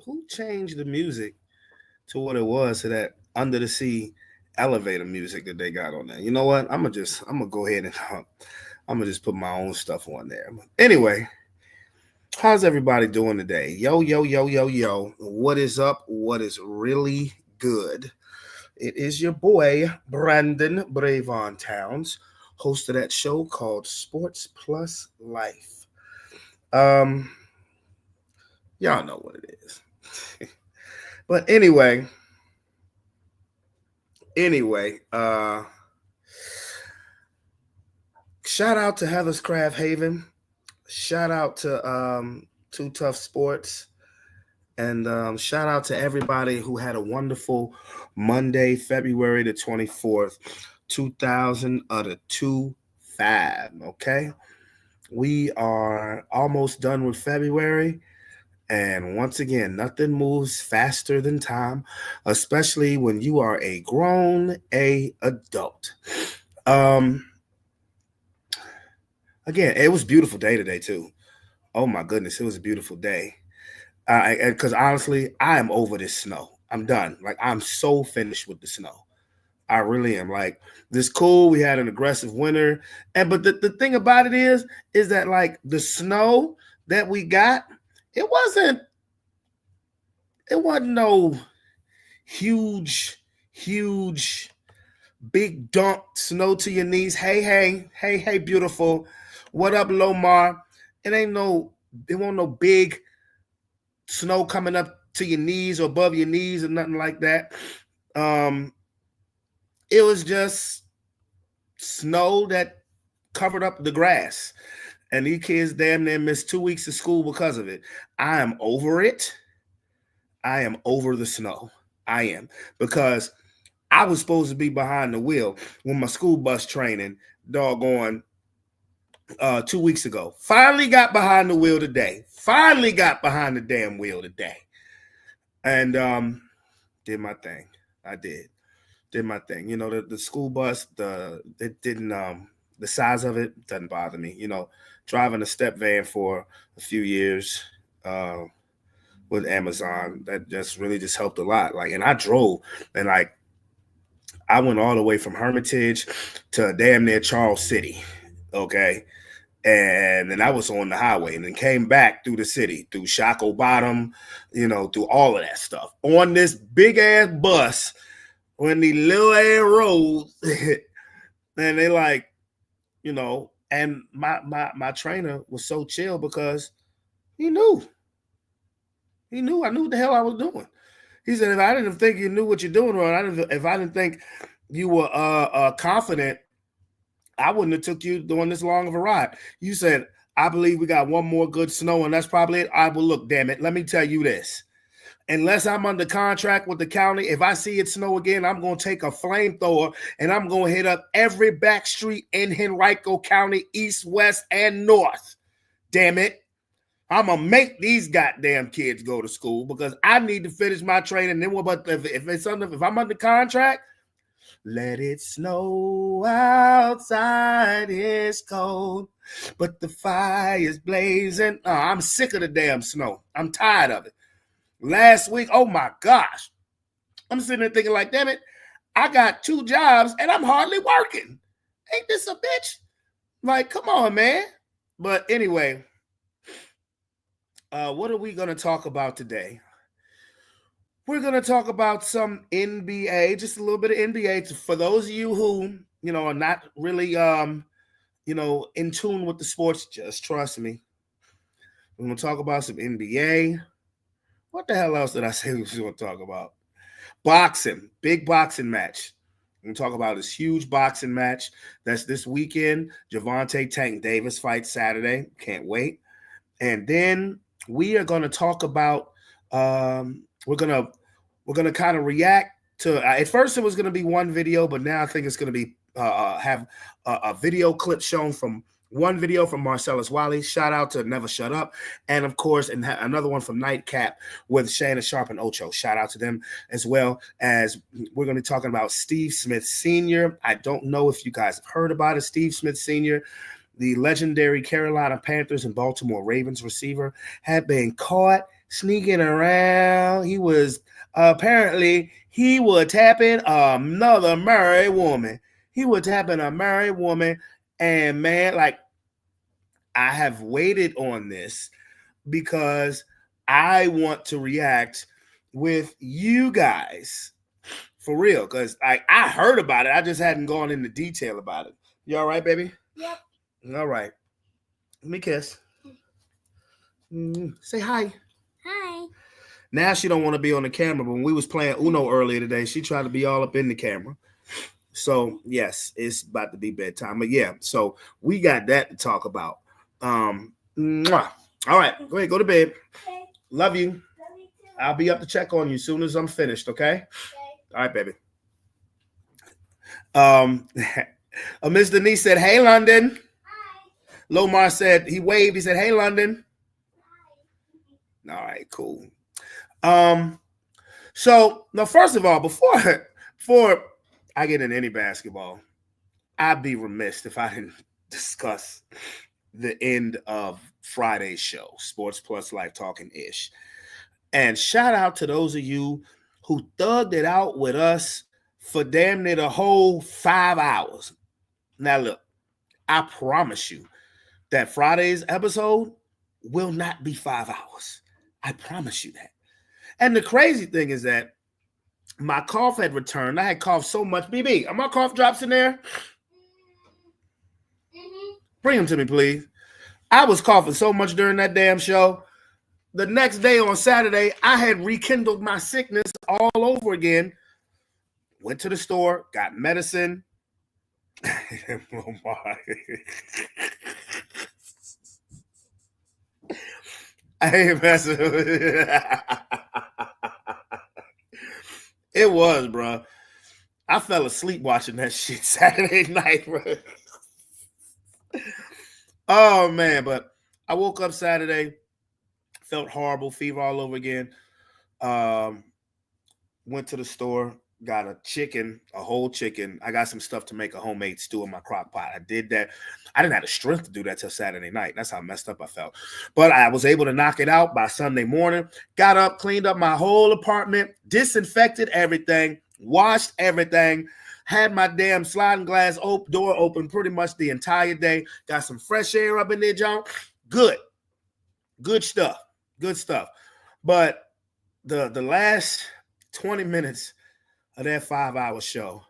who changed the music to what it was to that under the sea elevator music that they got on there? You know what? I'm gonna go ahead and I'm gonna just put my own stuff on there. Anyway, how's everybody doing today? Yo, yo, yo, yo, yo. What is up? What is really good? It is your boy, Brandon Bravon Towns, host of that show called Sports Plus Life. Um, y'all know what it is. But anyway, shout out to Heather's Craft Haven. Shout out to Too Tough Sports. And shout out to everybody who had a wonderful Monday, February the 24th, 2025. Okay. We are almost done with February. And once again, nothing moves faster than time, especially when you are a grown adult. Um, Again, it was a beautiful day today too. Oh my goodness, it was a beautiful day. Because honestly, I am over this snow. I'm done. Like I'm so finished with the snow. I really am. Like this cool. We had an aggressive winter, and but the thing about it is that like the snow that we got, it wasn't it wasn't no huge big dump snow to your knees. Hey, beautiful. What up, Lomar? It ain't no. It won't no big snow coming up to your knees or above your knees or nothing like that. Um, it was just snow that covered up the grass. And these kids damn near missed 2 weeks of school because of it. I am over it. I am over the snow. I am. Because I was supposed to be behind the wheel when my school bus training, doggone, 2 weeks ago. Finally got behind the wheel today. Finally got behind the damn wheel today. And did my thing. I did my thing. You know, the school bus, it didn't the size of it doesn't bother me. You know, driving a step van for a few years with Amazon, that just really just helped a lot. Like, and I drove and like I went all the way from Hermitage to damn near Charles City. Okay. And then I was on the highway and then came back through the city, through Shackled Bottom, you know, through all of that stuff on this big ass bus on the little ass roads. And they like, you know, and my trainer was so chill because he knew. He knew I knew what the hell I was doing. He said, if I didn't think you knew what you're doing, or if I didn't think you were confident, I wouldn't have took you doing this long of a ride. You said, I believe we got one more good snow, and that's probably it. I will look, damn it. Let me tell you this. Unless I'm under contract with the county, if I see it snow again, I'm going to take a flamethrower and I'm going to hit up every back street in Henrico County, east, west, and north. Damn it. I'm going to make these goddamn kids go to school because I need to finish my training. Then what about if I'm under contract, let it snow outside, it's cold, but the fire's blazing. Oh, I'm sick of the damn snow. I'm tired of it. Last week, oh my gosh, I'm sitting there thinking like, damn it, I got 2 jobs and I'm hardly working. Ain't this a bitch? Like, come on, man. But anyway, what are we going to talk about today? We're going to talk about some NBA, just a little bit of NBA. For those of you who, you know, are not really, you know, in tune with the sports, just trust me. We're going to talk about some NBA. What the hell else did I say we was going to talk about? Boxing, big boxing match. We're going to talk about this huge boxing match that's this weekend. Gervonta Tank Davis fights Saturday. Can't wait. And then we are going to talk about, we're gonna kind of react to. At first, it was going to be one video, but now I think it's going to be have a video clip shown from one video from Marcellus Wiley. Shout out to Never Shut Up, and of course, and another one from Nightcap with Shannon Sharp and Ocho. Shout out to them as well. As we're going to be talking about Steve Smith Sr. I don't know if you guys have heard about it. Steve Smith Sr., the legendary Carolina Panthers and Baltimore Ravens receiver, had been caught sneaking around. He was apparently he was tapping another married woman. He was tapping a married woman, and man, like I have waited on this because I want to react with you guys for real. Because I heard about it, I just hadn't gone into detail about it. You all right, baby? Yep. All right. Let me kiss. Say hi. Hi. Now she don't want to be on the camera. But when we was playing Uno earlier today, she tried to be all up in the camera. So yes, it's about to be bedtime. But yeah, so we got that to talk about. Mwah. All right, go ahead, go to bed. Okay. Love you. Love you too. I'll be up to check on you as soon as I'm finished. Okay. Okay. All right, baby. Miss Denise said, "Hey, London." Hi. Lomar said he waved. He said, "Hey, London." Hi. All right, cool. So now, first of all, before I get in any basketball, I'd be remiss if I didn't discuss the end of Friday's show, Sports Plus Life Talking Ish. And shout out to those of you who thugged it out with us for damn near the whole 5 hours. Now, look, I promise you that Friday's episode will not be 5 hours. I promise you that. And the crazy thing is that my cough had returned. I had coughed so much. BB, are my cough drops in there? Bring them to me, please. I was coughing so much during that damn show. The next day on Saturday, I had rekindled my sickness all over again. Went to the store, got medicine. Oh my. I ain't messing with it. It was, bro. I fell asleep watching that shit Saturday night, bro. Oh man, but I woke up Saturday, felt horrible, fever all over again. Went to the store, got a whole chicken. I got some stuff to make a homemade stew in my crock pot. I did that. I didn't have the strength to do that till Saturday night. That's how messed up I felt. But I was able to knock it out by Sunday morning. Got up, cleaned up my whole apartment, disinfected everything, washed everything, had my damn sliding glass door open pretty much the entire day. Got some fresh air up in there, John. Good stuff. Good stuff. But the last 20 minutes of that 5-hour show,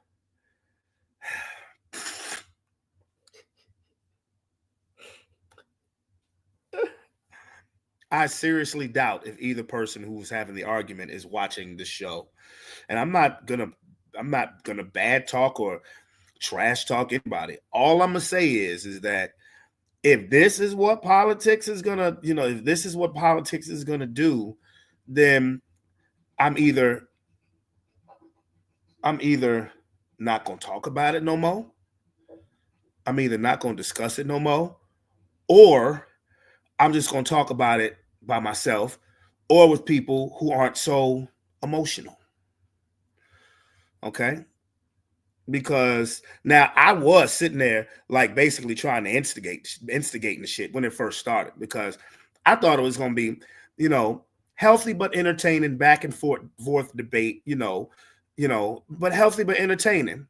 I seriously doubt if either person who's having the argument is watching the show. And I'm not gonna bad talk or trash talk anybody. All I'm gonna say is that if this is what politics is gonna, if this is what politics is gonna do, then I'm either not gonna talk about it no more. I'm either not gonna discuss it no more, or I'm just gonna talk about it by myself or with people who aren't so emotional. Okay? Because now I was sitting there like basically trying to instigating the shit when it first started, because I thought it was gonna be, healthy but entertaining back and forth debate, but healthy but entertaining.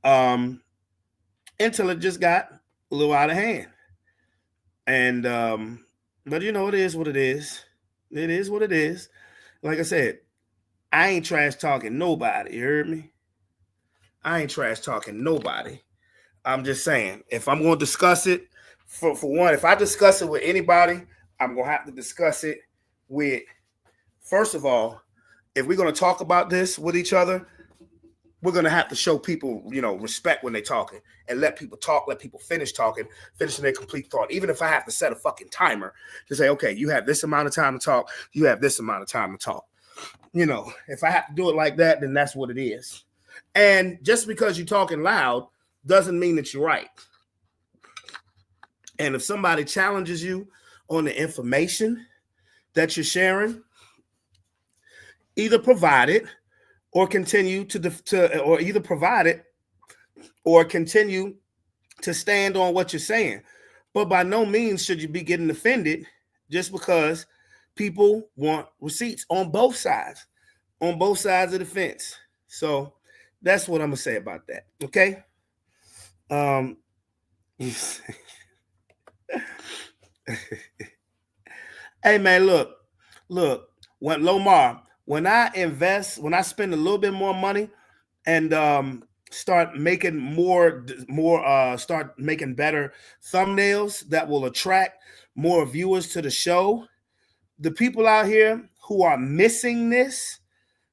Until it just got a little out of hand. And but it is what it is. It is what it is. Like I said, I ain't trash talking nobody. You heard me? I ain't trash talking nobody. I'm just saying, if I'm going to discuss it, for one, if I discuss it with anybody, I'm going to have to discuss it with, first of all, if we're going to talk about this with each other, we're going to have to show people, respect when they're talking, and let people talk, let people finish talking, finishing their complete thought. Even if I have to set a fucking timer to say, okay, you have this amount of time to talk, you have this amount of time to talk. If I have to do it like that, then that's what it is. And just because you're talking loud doesn't mean that you're right. And if somebody challenges you on the information that you're sharing, either provide it or continue or either provide it or continue to stand on what you're saying. But by no means should you be getting offended just because people want receipts on both sides of the fence. So that's what I'm gonna say about that. Okay. Hey man, look, when Lomar, when I spend a little bit more money and start making start making better thumbnails that will attract more viewers to the show, the people out here who are missing this,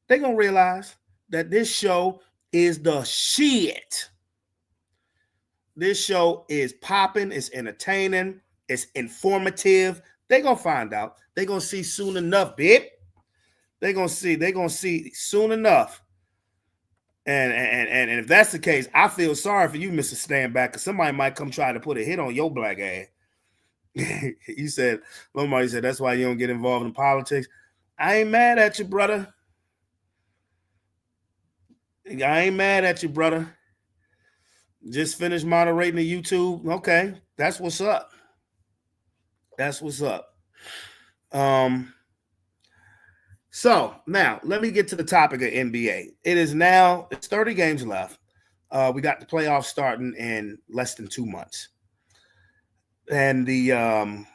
they're gonna realize that this show is the shit. This show is popping, it's entertaining, it's informative. They're gonna find out. They're gonna see soon enough, babe. They're gonna see soon enough. And if that's the case, I feel sorry for you, Mr. Standback, because somebody might come try to put a hit on your black ass. You said, Lomar, you said that's why you don't get involved in politics. I ain't mad at you, brother. I ain't mad at you, brother. Just finished moderating the YouTube. Okay, that's what's up. That's what's up. So now let me get to the topic of NBA. It's 30 games left. We got the playoffs starting in less than 2 months. And the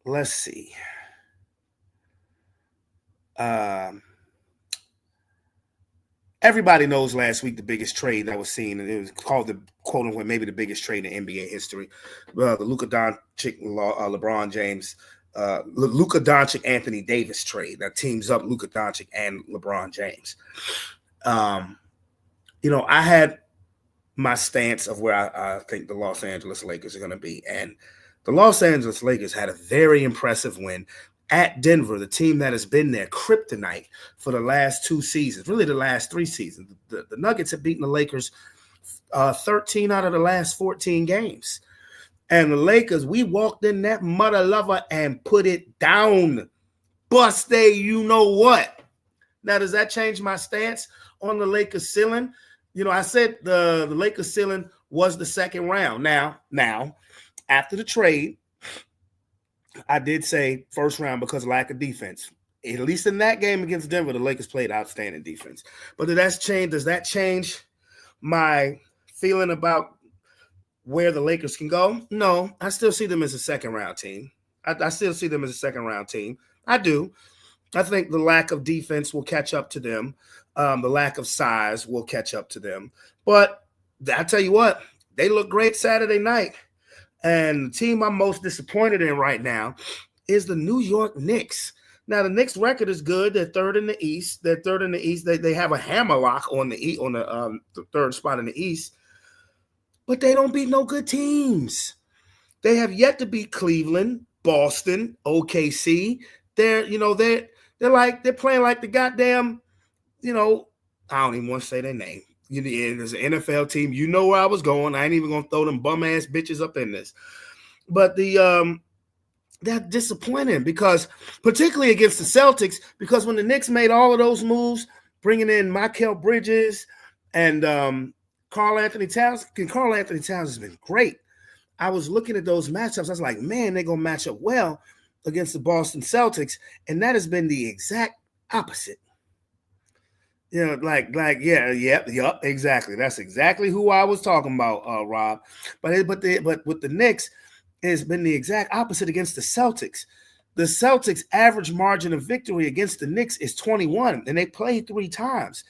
let's see. Everybody knows last week the biggest trade that was seen, and it was called the quote unquote maybe the biggest trade in NBA history. The Luka Doncic, LeBron James, Luka Doncic, Anthony Davis trade that teams up Luka Doncic and LeBron James. I had my stance of where I think the Los Angeles Lakers are going to be, and the Los Angeles Lakers had a very impressive win at Denver, the team that has been their kryptonite for the last 2 seasons, really the last 3 seasons. The Nuggets have beaten the Lakers 13 out of the last 14 games. And the Lakers, we walked in that mother lover and put it down. Bust you know what? Now, does that change my stance on the Lakers ceiling? I said the Lakers ceiling was the second round. Now, after the trade, I did say first round because of lack of defense. At least in that game against Denver, the Lakers played outstanding defense. But does that change my feeling about where the Lakers can go? No, I still see them as a second round team. I still see them as a second round team. I do. I think the lack of defense will catch up to them. The lack of size will catch up to them. But I tell you what, they look great Saturday night. And the team I'm most disappointed in right now is the New York Knicks. Now, the Knicks record is good. They're third in the East. They have a hammerlock on the third spot in the East. But they don't beat no good teams. They have yet to beat Cleveland, Boston, OKC. They're playing like the goddamn, I don't even want to say their name. There's an NFL team. You know where I was going. I ain't even gonna throw them bum ass bitches up in this. But they're disappointing because, particularly against the Celtics, because when the Knicks made all of those moves, bringing in Mikal Bridges and Karl Anthony Towns has been great. I was looking at those matchups. I was like, man, they're gonna match up well against the Boston Celtics, and that has been the exact opposite. Exactly. That's exactly who I was talking about, Rob. But with the Knicks, it's been the exact opposite against the Celtics. The Celtics' average margin of victory against the Knicks is 21, and they played 3 times.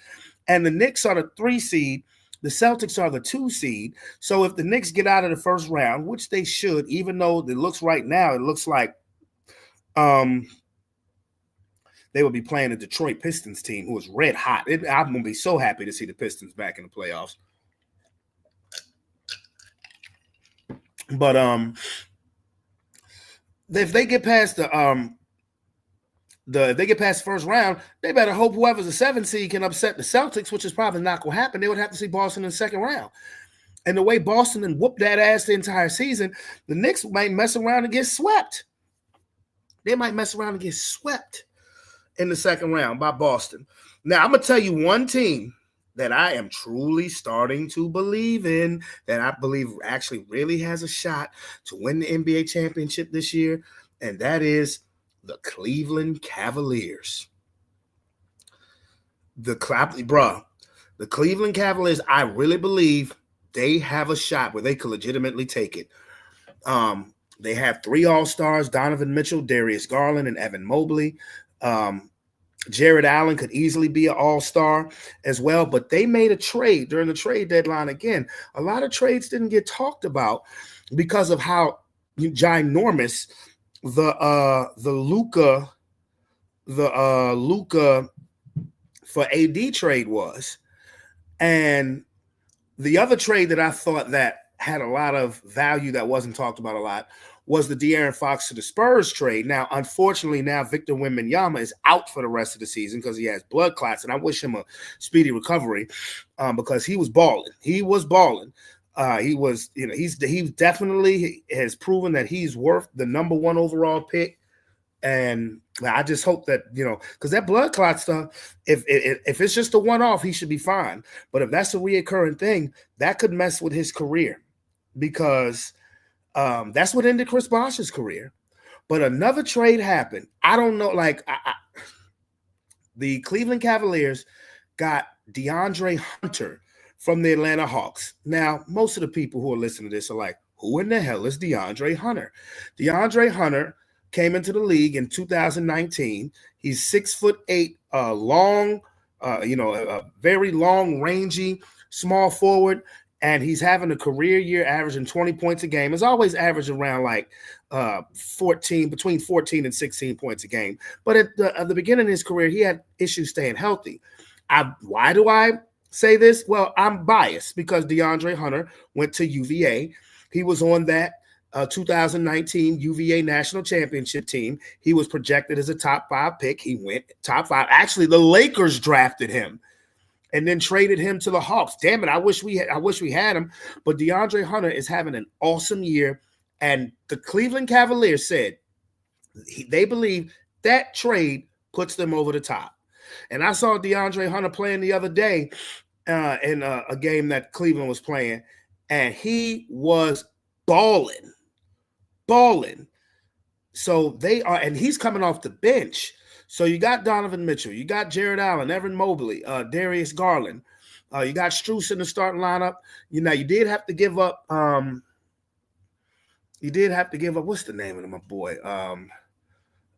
And the Knicks are the 3 seed. The Celtics are the 2 seed. So if the Knicks get out of the first round, which they should, even though it looks like they will be playing the Detroit Pistons team, who is red hot. I'm going to be so happy to see the Pistons back in the playoffs. But if they get past the first round, they better hope whoever's the 7th seed can upset the Celtics, which is probably not going to happen. They would have to see Boston in the second round. And the way Boston and whooped that ass the entire season, the Knicks might mess around and get swept. They might mess around and get swept in the second round by Boston. Now, I'm going to tell you one team that I am truly starting to believe in, that I believe actually really has a shot to win the NBA championship this year, and that is the Cleveland Cavaliers. The Cleveland Cavaliers, I really believe they have a shot where they could legitimately take it. They have 3 All-Stars, Donovan Mitchell, Darius Garland, and Evan Mobley. Jared Allen could easily be an all-star as well, but they made a trade during the trade deadline. Again, a lot of trades didn't get talked about because of how ginormous the Luka for AD trade was. And the other trade that I thought that had a lot of value that wasn't talked about a lot was the De'Aaron Fox to the Spurs trade. Now, unfortunately, Victor Wembanyama is out for the rest of the season because he has blood clots, and I wish him a speedy recovery because he was balling. He was definitely has proven that he's worth the number 1 overall pick. And I just hope that, because that blood clot stuff, if it's just a one-off, he should be fine. But if that's a reoccurring thing, that could mess with his career because that's what ended Chris Bosh's career. But another trade happened. I don't know, the Cleveland Cavaliers got DeAndre Hunter from the Atlanta Hawks. Now, most of the people who are listening to this are like, who in the hell is DeAndre Hunter? DeAndre Hunter came into the league in 2019. He's 6'8", long, a very long, rangy, small forward, and he's having a career year averaging 20 points a game. It's always averaged around between 14 and 16 points a game. But at the beginning of his career, he had issues staying healthy. Why do I say this? Well, I'm biased because DeAndre Hunter went to UVA. He was on that 2019 UVA national championship team. He was projected as a top 5 pick. He went top 5. Actually, the Lakers drafted him and then traded him to the Hawks. Damn it, I wish we had him. But DeAndre Hunter is having an awesome year, and the Cleveland Cavaliers said they believe that trade puts them over the top. And I saw DeAndre Hunter playing the other day in a game that Cleveland was playing, and he was balling. So they are, and he's coming off the bench. So you got Donovan Mitchell, you got Jared Allen, Evan Mobley, Darius Garland, you got Strus in the starting lineup. You did have to give up. What's the name of my boy?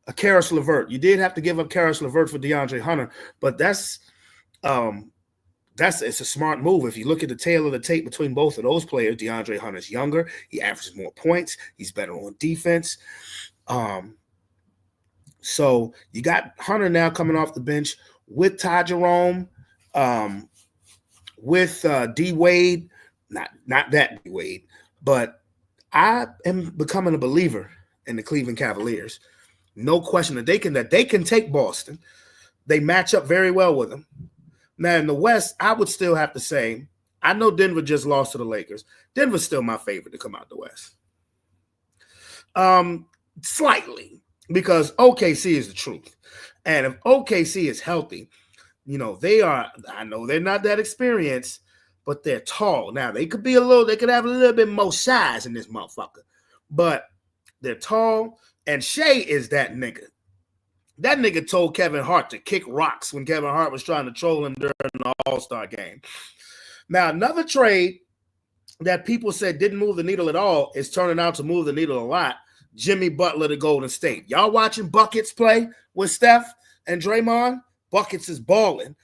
Karis LeVert. You did have to give up Karis LeVert for DeAndre Hunter, but it's a smart move. If you look at the tail of the tape between both of those players, DeAndre Hunter's younger. He averages more points. He's better on defense. So you got Hunter now coming off the bench with Ty Jerome, with D Wade, not that D Wade, but I am becoming a believer in the Cleveland Cavaliers. No question that they can take Boston. They match up very well with them. Now in the West, I would still have to say, I know Denver just lost to the Lakers. Denver's still my favorite to come out the West. Slightly, because OKC is the truth. And if OKC is healthy, I know they're not that experienced, but they're tall. Now they could have a little bit more size in this motherfucker, but they're tall. And Shea is that nigga. That nigga told Kevin Hart to kick rocks when Kevin Hart was trying to troll him during the All-Star game. Now, another trade that people said didn't move the needle at all is turning out to move the needle a lot. Jimmy Butler to Golden State. Y'all watching Buckets play with Steph and Draymond? Buckets is balling.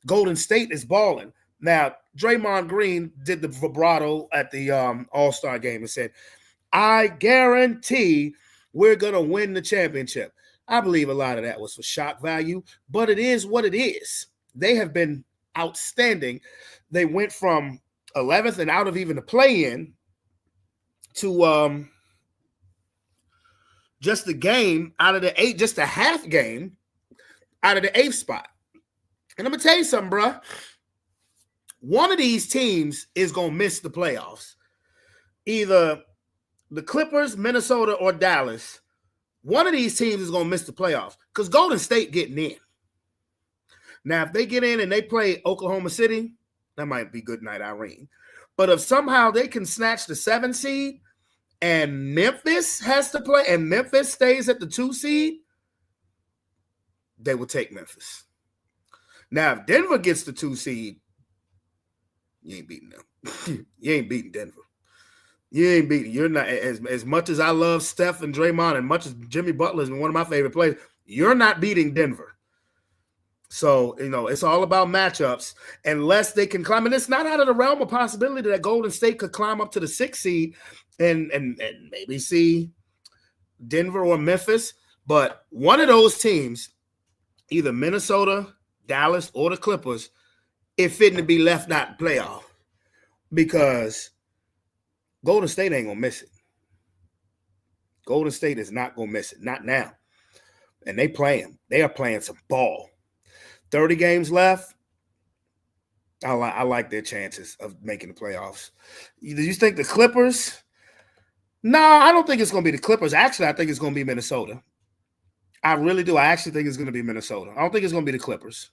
Golden State is balling. Now, Draymond Green did the vibrato at the All-Star game and said, I guarantee we're going to win the championship. I believe a lot of that was for shock value, but it is what it is. They have been outstanding. They went from 11th and out of even the play-in to just the game out of the 8, just a half game out of the 8th spot. And I'm going to tell you something, bro. One of these teams is going to miss the playoffs. Either the Clippers, Minnesota, or Dallas. One of these teams is going to miss the playoffs because Golden State getting in. Now, if they get in and they play Oklahoma City, that might be good night, Irene. But if somehow they can snatch the 7 seed and Memphis has to play and Memphis stays at the 2 seed, they will take Memphis. Now, if Denver gets the 2 seed, you ain't beating them. You ain't beating Denver. You ain't beating. You're not as much as I love Steph and Draymond, and much as Jimmy Butler is one of my favorite players. You're not beating Denver. So, it's all about matchups. Unless they can climb, and it's not out of the realm of possibility that Golden State could climb up to the 6th seed and maybe see Denver or Memphis. But one of those teams, either Minnesota, Dallas, or the Clippers, it fitting to be left out the playoff because Golden State ain't going to miss it. Golden State is not going to miss it. Not now. And they are playing some ball. 30 games left. I like their chances of making the playoffs. Do you think the Clippers? No, I don't think it's going to be the Clippers. Actually, I think it's going to be Minnesota. I really do. I actually think it's going to be Minnesota. I don't think it's going to be the Clippers.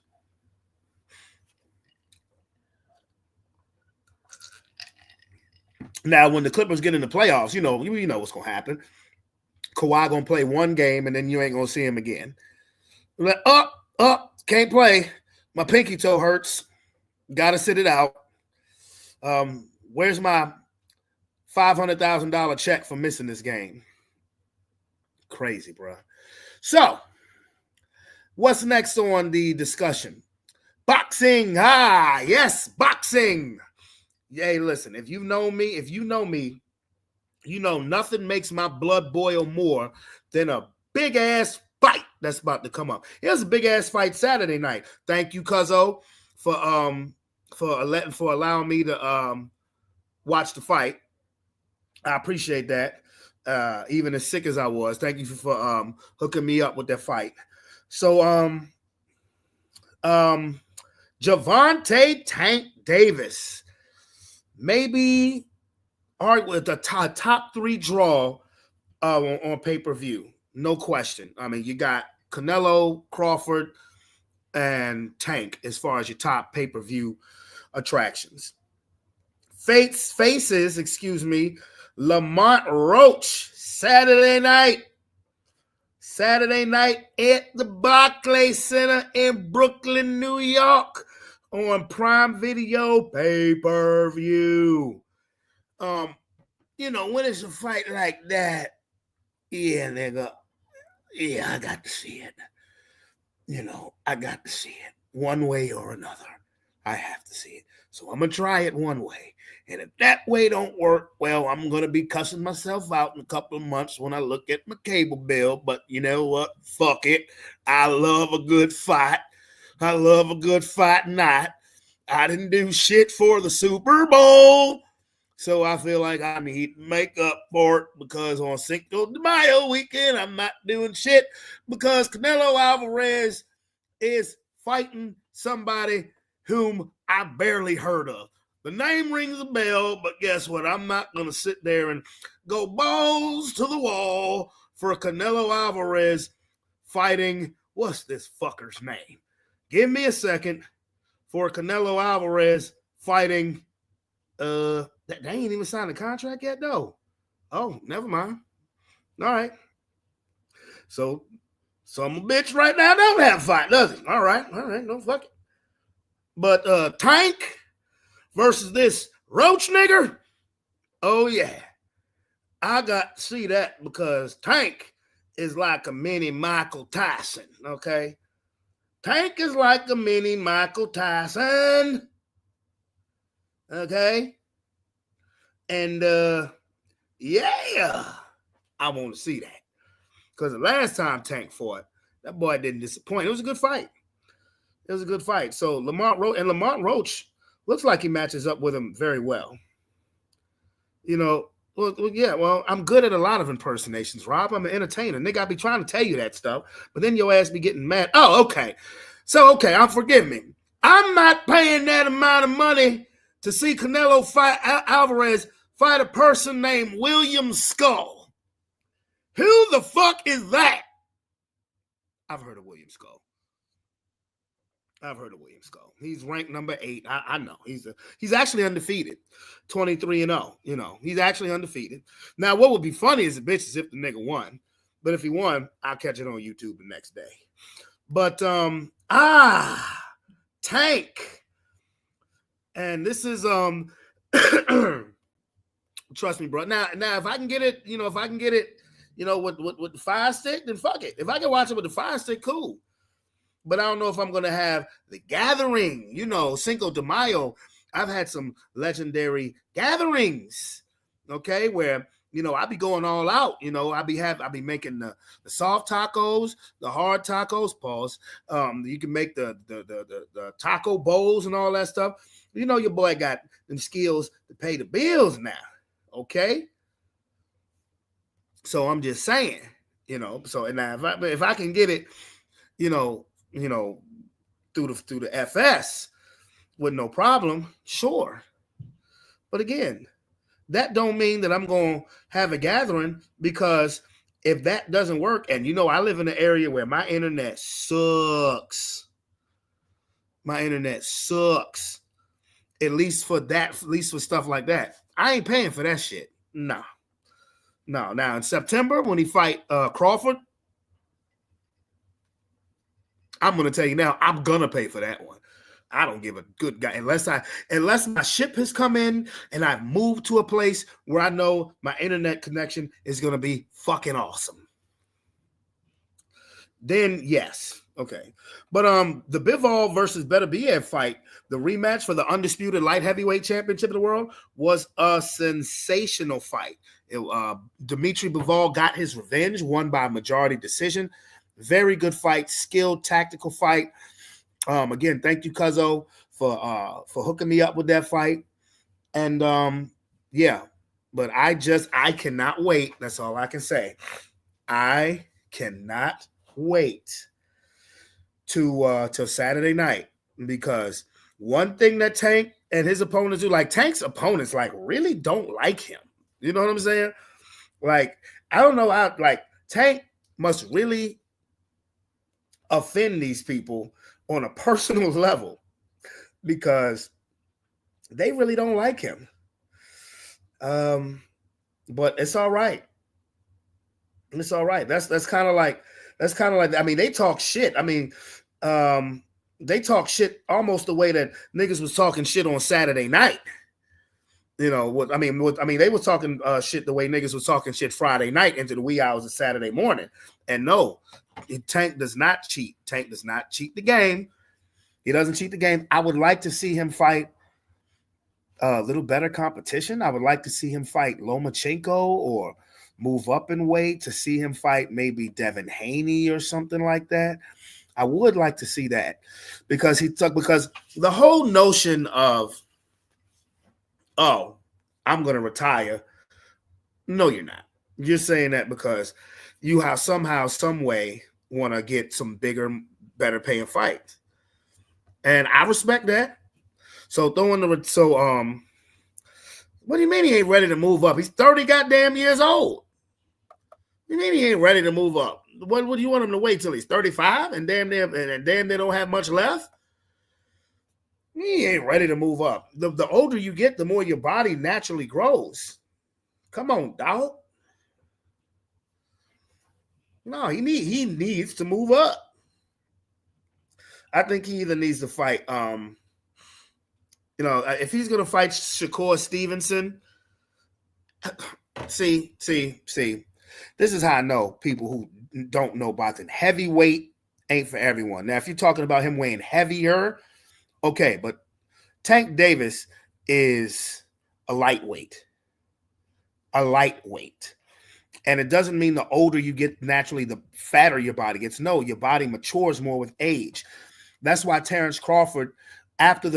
Now, when the Clippers get in the playoffs, you know what's going to happen. Kawhi going to play one game, and then you ain't going to see him again. Like, can't play. My pinky toe hurts. Got to sit it out. Where's my $500,000 check for missing this game? Crazy, bro. So, what's next on the discussion? Boxing. Yes, boxing. Hey, listen, if you know me, you know nothing makes my blood boil more than a big-ass fight that's about to come up. Here's a big-ass fight Saturday night. Thank you, Cuzzo, for allowing me to watch the fight. I appreciate that. Even as sick as I was. Thank you for hooking me up with that fight. So, Gervonta Tank Davis. Maybe with the top 3 draw on pay-per-view. No question. I mean, you got Canelo, Crawford, and Tank as far as your top pay-per-view attractions. Faces, Lamont Roach, Saturday night at the Barclays Center in Brooklyn, New York on Prime Video pay-per-view. When it's a fight like that, yeah, nigga, yeah, I got to see it. I got to see it one way or another. I have to see it. So I'm going to try it one way. And if that way don't work, well, I'm going to be cussing myself out in a couple of months when I look at my cable bill. But you know what? Fuck it. I love a good fight. I love a good fight night. I didn't do shit for the Super Bowl. So I feel like I need to make up for it because on Cinco de Mayo weekend, I'm not doing shit because Canelo Alvarez is fighting somebody whom I barely heard of. The name rings a bell, but guess what? I'm not going to sit there and go balls to the wall for Canelo Alvarez fighting, what's this fucker's name? Give me a second for Canelo Alvarez fighting, they ain't even signed a contract yet, though. Oh, never mind. All right. So some bitch right now don't have a fight, does it? All right. No fuck it. But Tank versus this Roach nigger, oh yeah. I got to see that because Tank is like a mini Michael Tyson, okay? Tank is like a mini Michael Tyson, okay? And, yeah, I want to see that. Because the last time Tank fought, that boy didn't disappoint. It was a good fight. So Lamont Roach looks like he matches up with him very well. Well, I'm good at a lot of impersonations, Rob. I'm an entertainer. Nigga, I be trying to tell you that stuff, but then your ass be getting mad. Oh, okay. So, forgive me. I'm not paying that amount of money to see Canelo Alvarez fight a person named William Skull. Who the fuck is that? I've heard of William Skull. He's ranked number 8. I know. He's actually undefeated. 23-0. He's actually undefeated. Now, what would be funny is if the nigga won. But if he won, I'll catch it on YouTube the next day. But Tank. And this is trust me, bro. Now if I can get it, if I can get it, with the Fire Stick, then fuck it. If I can watch it with the Fire Stick, cool. But I don't know if I'm gonna have the gathering, Cinco de Mayo. I've had some legendary gatherings, okay, where I be going all out. I be making the soft tacos, the hard tacos. Pause. You can make the taco bowls and all that stuff. Your boy got them skills to pay the bills now. Okay. So I'm just saying, So and now if I can get it, through the FS with no problem, sure. But again, that don't mean that I'm going to have a gathering, because if that doesn't work, and I live in an area where my internet sucks. My internet sucks. At least for stuff like that. I ain't paying for that shit. No. Now in September when he fight Crawford, I'm gonna tell you now, I'm gonna pay for that one. I don't give a good guy unless my ship has come in and I've moved to a place where I know my internet connection is gonna be fucking awesome. Then yes, okay. But the Bivol versus Beterbiev fight, the rematch for the undisputed light heavyweight championship of the world, was a sensational fight. Dmitry Bivol got his revenge, won by majority decision. Very good fight, skilled, tactical fight. Again, thank you, Cuzzo, for hooking me up with that fight. And yeah, but I cannot wait. That's all I can say. I cannot wait till Saturday night, because one thing that Tank and his opponents do, like Tank's opponents, like really don't like him. You know what I'm saying? Like, I don't know how, like Tank must really offend these people on a personal level, because they really don't like him. But it's all right. It's all right. That's kind of like, I mean, they talk shit. I mean, they talk shit almost the way that niggas was talking shit on Saturday night. They were talking shit the way niggas was talking shit Friday night into the wee hours of Saturday morning. And no, Tank does not cheat. Tank does not cheat the game. He doesn't cheat the game. I would like to see him fight a little better competition. I would like to see him fight Lomachenko, or move up in weight to see him fight maybe Devin Haney or something like that. I would like to see that, because the whole notion of, oh, I'm going to retire. No, you're not. You're saying that because you have somehow, some way want to get some bigger, better paying fights. And I respect that. So what do you mean he ain't ready to move up? He's 30 goddamn years old. What do you mean he ain't ready to move up? What do you want him to wait till he's 35 and damn they don't have much left? He ain't ready to move up. The older you get, the more your body naturally grows. Come on, dog. No, he needs to move up. I think he either needs to fight, if he's gonna fight Shakur Stevenson. See. This is how I know people who don't know boxing. Heavyweight ain't for everyone. Now, if you're talking about him weighing heavier, okay, but Tank Davis is a lightweight. And it doesn't mean the older you get, naturally, the fatter your body gets. No, your body matures more with age. That's why Terrence Crawford, after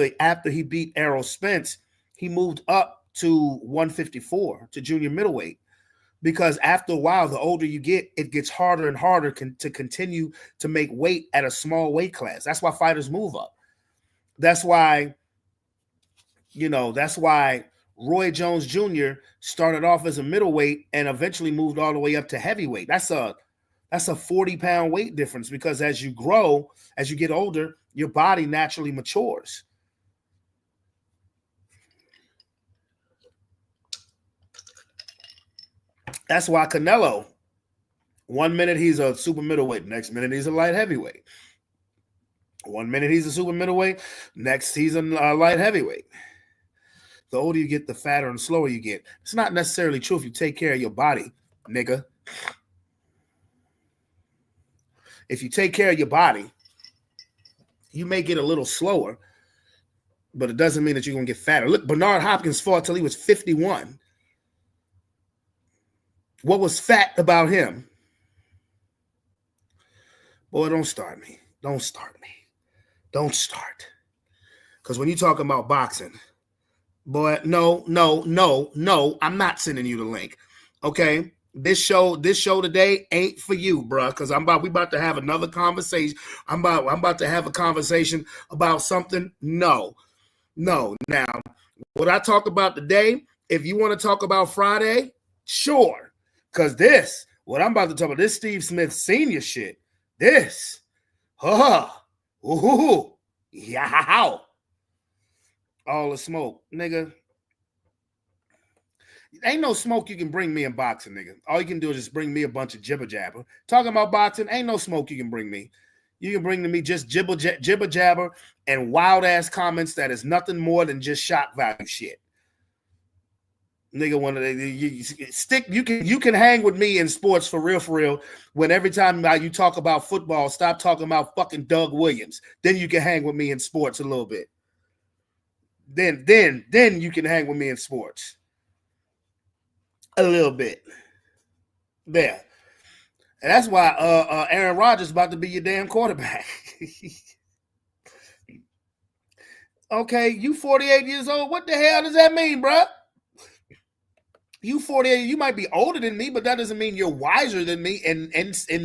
he beat Errol Spence, he moved up to 154, to junior middleweight. Because after a while, the older you get, it gets harder and harder to continue to make weight at a small weight class. That's why fighters move up. That's why Roy Jones Jr. started off as a middleweight and eventually moved all the way up to heavyweight. That's a 40-pound weight difference, because as you grow, as you get older, your body naturally matures. That's why Canelo, one minute he's a super middleweight, next minute he's a light heavyweight. 1 minute he's a super middleweight, next he's a light heavyweight. The older you get, the fatter and slower you get. It's not necessarily true if you take care of your body, nigga. If you take care of your body, you may get a little slower, but it doesn't mean that you're going to get fatter. Look, Bernard Hopkins fought till he was 51. What was fat about him? Boy, don't start me. Don't start me. Don't start. Because when you're talking about boxing, boy, no, I'm not sending you the link. Okay? This show today ain't for you, bro. Because we about to have another conversation. I'm about to have a conversation about something. No. Now, what I talk about today, if you want to talk about Friday, sure. Because what I'm about to talk about, this Steve Smith Sr. shit, yeah, all the smoke, nigga. Ain't no smoke you can bring me in boxing, nigga. All you can do is just bring me a bunch of jibber jabber. Talking about boxing, ain't no smoke you can bring me. You can bring to me just jibber jabber and wild ass comments that is nothing more than just shock value shit. Nigga, you can hang with me in sports for real, when every time you talk about football, stop talking about fucking Doug Williams. Then you can hang with me in sports a little bit. Then you can hang with me in sports. A little bit. There. And that's why Aaron Rodgers is about to be your damn quarterback. Okay, you 48 years old. What the hell does that mean, bro? You 48, you might be older than me, but that doesn't mean you're wiser than me in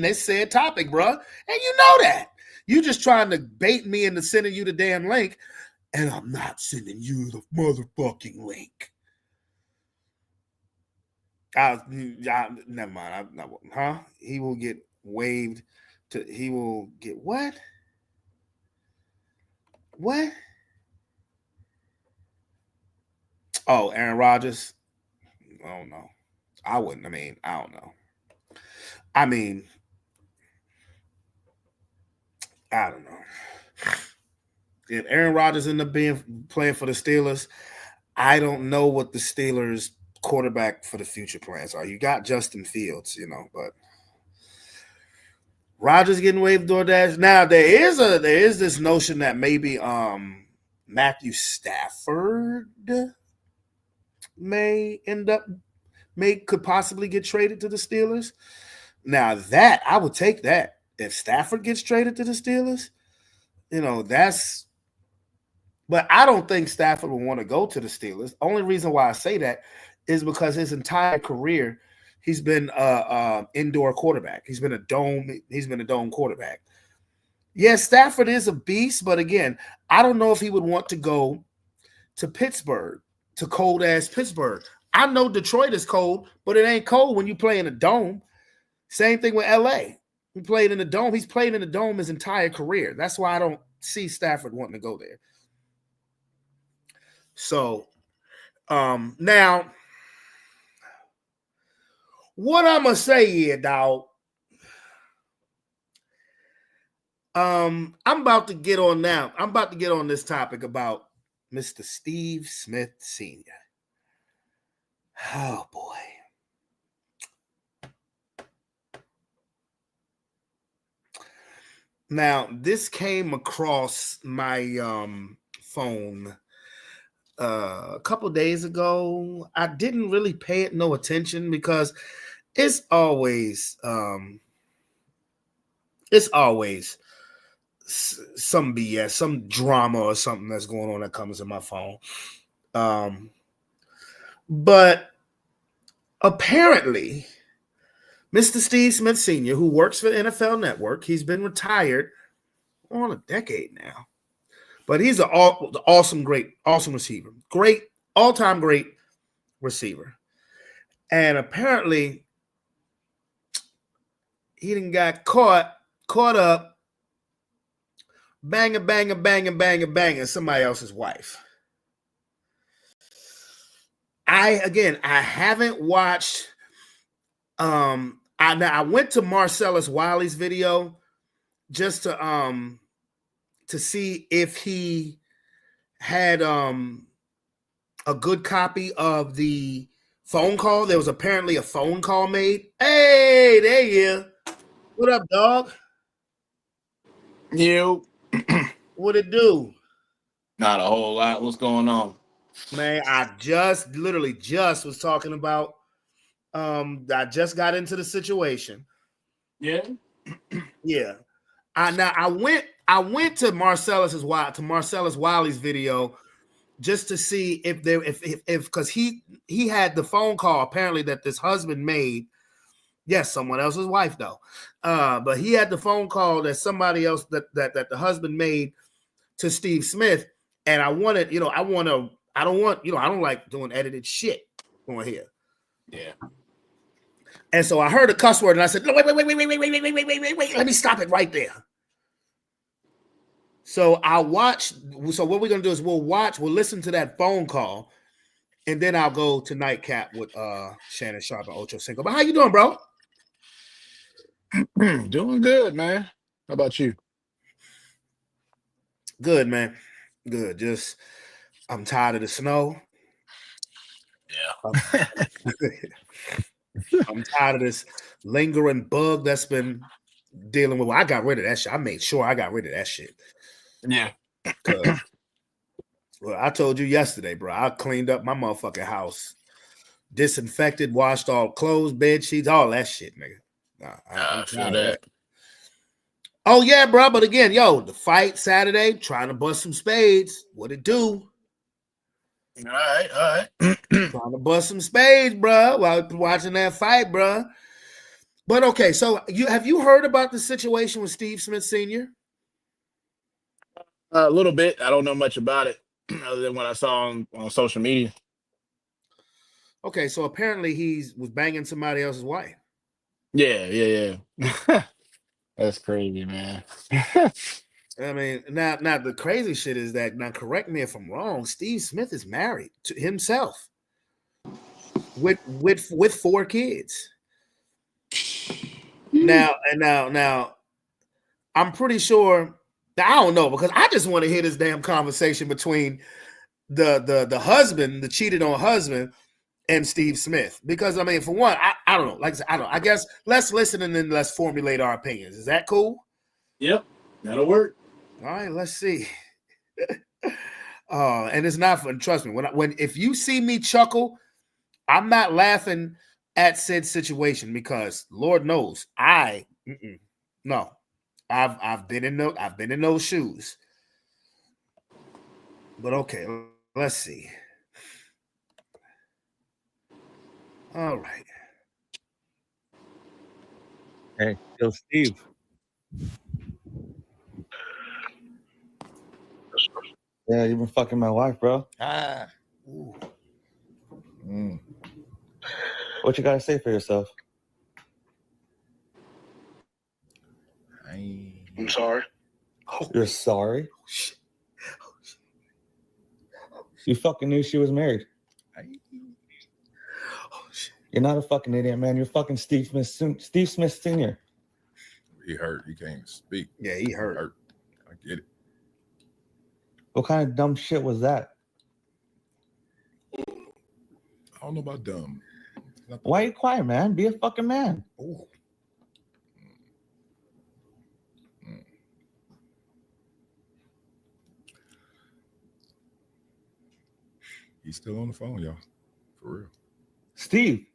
this said topic, bro. And you know that. You just trying to bait me into sending you the damn link, and I'm not sending you the motherfucking link. Never mind. He will get waived. He will get what? What? Oh, Aaron Rodgers. I don't know. I wouldn't. I don't know. I don't know. If Aaron Rodgers ended up playing for the Steelers, I don't know what the Steelers quarterback for the future plans are. You got Justin Fields, but Rodgers getting waived DoorDash. Now there is this notion that maybe Matthew Stafford could possibly get traded to the Steelers. Now that I would take that. If Stafford gets traded to the Steelers, but I don't think Stafford will want to go to the Steelers. Only reason why I say that is because his entire career he's been indoor quarterback. He's been a dome quarterback. Yes, Stafford is a beast, but again, I don't know if he would want to go to Pittsburgh, to cold ass Pittsburgh. I know Detroit is cold, but it ain't cold when you play in a dome. Same thing with LA. He played in the dome. He's played in the dome his entire career. That's why I don't see Stafford wanting to go there. So, now, what I'm going to say here, dog, I'm about to get on now. I'm about to get on this topic about Mr. Steve Smith Sr. Oh, boy. Now, this came across my phone a couple days ago. I didn't really pay it no attention because it's always some BS, some drama or something that's going on that comes in my phone. But apparently, Mr. Steve Smith Sr., who works for NFL Network, he's been retired on a decade now. But he's an awesome receiver. Great, all-time great receiver. And apparently, he done got caught up, banging somebody else's wife. I haven't watched. I went to Marcellus Wiley's video just to to see if he had a good copy of the phone call. There was apparently a phone call made. Hey, there you. What up, dog? You. What it do? Not a whole lot. What's going on? Man, I literally was talking about I just got into the situation. Yeah. Yeah. I went to Marcellus Wiley's video just to see if because he had the phone call apparently that this husband made. Yes, someone else's wife though. But he had the phone call that somebody else that the husband made to Steve Smith. And I don't like doing edited shit on here. Yeah. And so I heard a cuss word and I said, no, wait, let me stop it right there. So what we're gonna do is we'll listen to that phone call, and then I'll go to Nightcap with Shannon Sharp and Ocho Cinco. But how you doing, bro? Doing good, man. How about you? Good, man. Good. Just I'm tired of the snow. Yeah. I'm tired of this lingering bug that's been dealing with. Well, I got rid of that shit. I made sure I got rid of that shit. Yeah. Well, I told you yesterday, bro. I cleaned up my motherfucking house, disinfected, washed all clothes, bed sheets, all that shit, nigga. I feel that. Oh yeah, bro. But again, the fight Saturday, trying to bust some spades. What it do? All right. Trying to bust some spades, bro. While watching that fight, bro. But okay, so have you heard about the situation with Steve Smith Sr.? A little bit. I don't know much about it other than what I saw on social media. Okay, so apparently he was banging somebody else's wife. Yeah. That's crazy, man. I mean, now the crazy shit is that, now correct me if I'm wrong, Steve Smith is married to himself with 4 kids. Now I'm pretty sure. I don't know, because I just want to hear this damn conversation between the husband, the cheated on husband, and Steve Smith. Because I mean, for one, I don't know. Like I said, I don't know. I guess let's listen and then let's formulate our opinions. Is that cool? Yep, that'll work. All right, let's see. And it's not fun. Trust me. If you see me chuckle, I'm not laughing at said situation, because Lord knows no. I've been in those shoes. But okay, let's see. All right. Hey, yo, Steve. Yeah, you've been fucking my wife, bro. Ooh. What you gotta say for yourself? I'm sorry. You're sorry? You fucking knew she was married. You're not a fucking idiot, man. You're fucking Steve Smith Sr. He hurt. He can't speak. Yeah, he hurt. I get it. What kind of dumb shit was that? I don't know about dumb. Why are you quiet, man? Be a fucking man. Ooh. He's still on the phone, y'all. For real. Steve.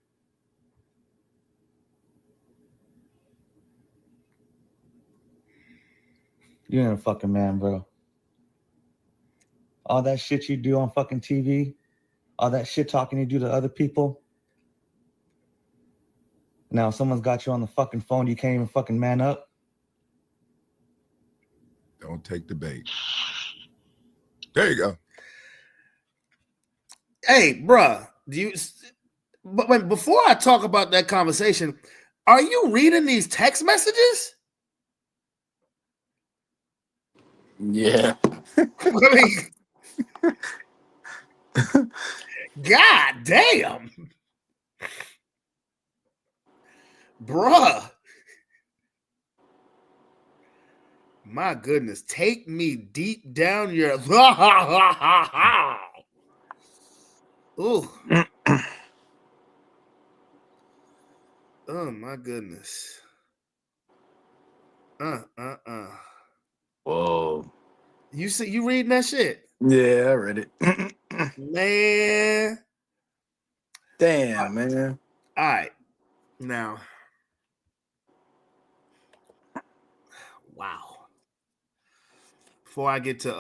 You ain't a fucking man, bro. All that shit you do on fucking TV, all that shit talking you do to other people. Now someone's got you on the fucking phone, you can't even fucking man up. Don't take the bait. There you go. Hey, bruh, but before I talk about that conversation, are you reading these text messages? Yeah. I mean, God damn, bruh. My goodness, take me deep down your. Ooh. Oh my goodness. Whoa. You reading that shit? Yeah, I read it. Man. Damn, man. All right. Now. Wow. Before I get to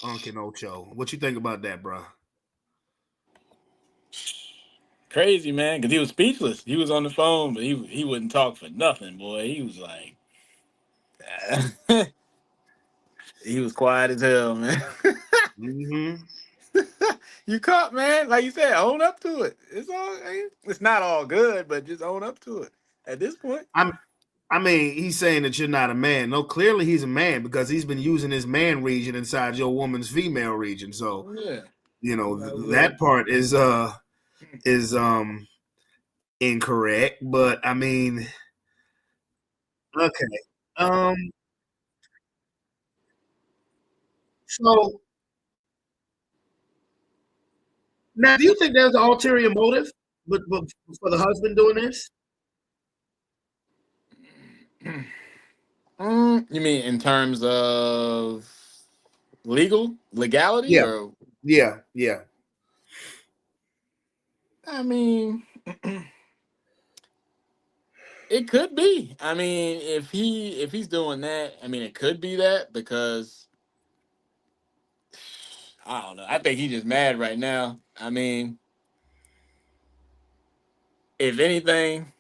Unc and Ocho, what you think about that, bro? Crazy, man, because he was speechless. He was on the phone, but he wouldn't talk for nothing, boy. He was like, he was quiet as hell, man. Mm-hmm. You caught, man. Like you said, own up to it. It's not all good, but just own up to it. At this point, I mean, he's saying that you're not a man. No, clearly he's a man because he's been using his man region inside your woman's female region. So, yeah. you know, that part is incorrect. But I mean, okay. So now, do you think there's an ulterior motive, but for the husband doing this? You mean in terms of legality, Yeah, or? yeah. I mean, it could be. I mean, if he's doing that, I mean, it could be that because I don't know. I think he's just mad right now. I mean, if anything,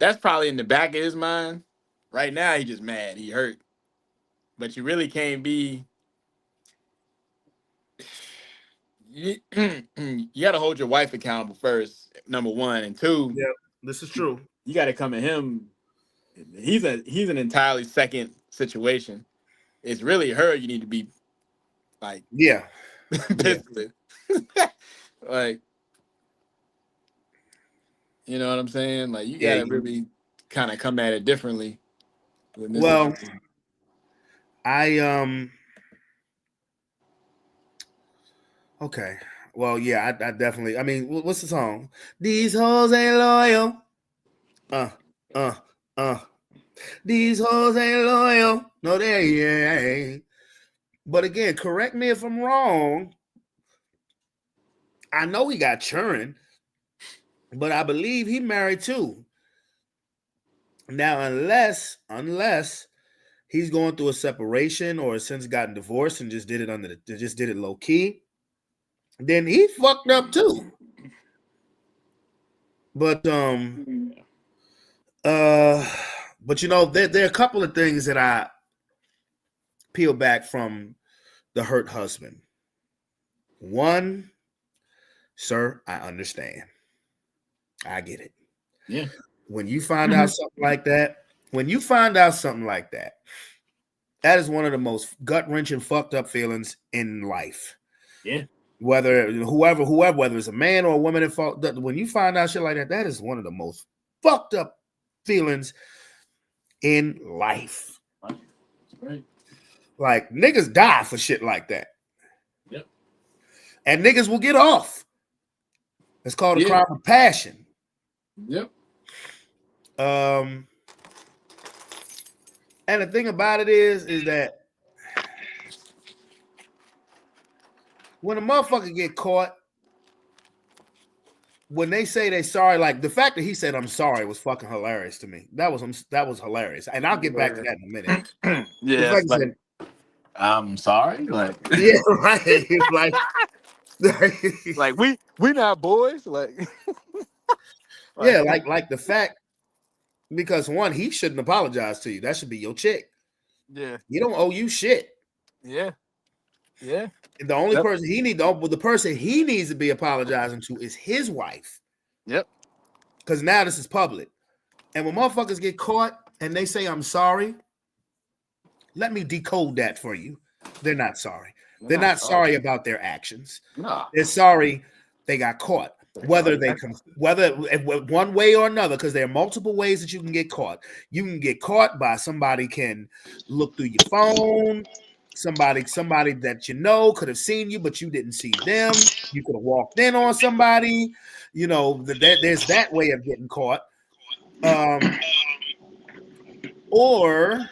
that's probably in the back of his mind. Right now, he's just mad. He hurt, but you really can't be. You, you got to hold your wife accountable first. Number one, and two, Yeah, this is true. you got to come at him. He's an entirely second situation. It's really her you need to be like Yeah, pissed with. Like, you know what I'm saying? Like, you yeah. gotta really kind of come at it differently. Well, okay. Well, yeah, I definitely. I mean, what's the song? These hoes ain't loyal. Uh, uh, uh. These hoes ain't loyal. No, they ain't. But again, correct me if I'm wrong. I know he got churn, but I believe he married too. Now, unless he's going through a separation or has since gotten divorced and just did it low key, then he fucked up too. But but you know, there are a couple of things that I peel back from the hurt husband. One, sir, I understand. I get it. Yeah. When you find out something like that, that is one of the most gut-wrenching, fucked up feelings in life. Yeah. Whether whether it's a man or a woman, when you find out shit like that, that is one of the most fucked up feelings in life. Right. Like, niggas die for shit like that. Yep. And niggas will get off. It's called a crime of passion. Yep. And the thing about it is that when a motherfucker get caught, when they say they sorry, like the fact that he said I'm sorry was fucking hilarious to me. That was hilarious, and I'll get back to that in a minute. Yeah, like, I'm sorry. Like, yeah, right. like we not boys. Like, yeah, like the fact, because one, he shouldn't apologize to you. That should be your chick. Yeah, he don't owe you shit. Yeah. The only person the person he needs to be apologizing to is his wife. Yep. Because now this is public. And when motherfuckers get caught and they say, I'm sorry, let me decode that for you. They're not sorry. They're not sorry about their actions. No. They're sorry they got caught. Whether one way or another, because there are multiple ways that you can get caught. You can get caught by somebody can look through your phone. Somebody that you know could have seen you, but you didn't see them. You could have walked in on somebody. You know, there's that way of getting caught. Or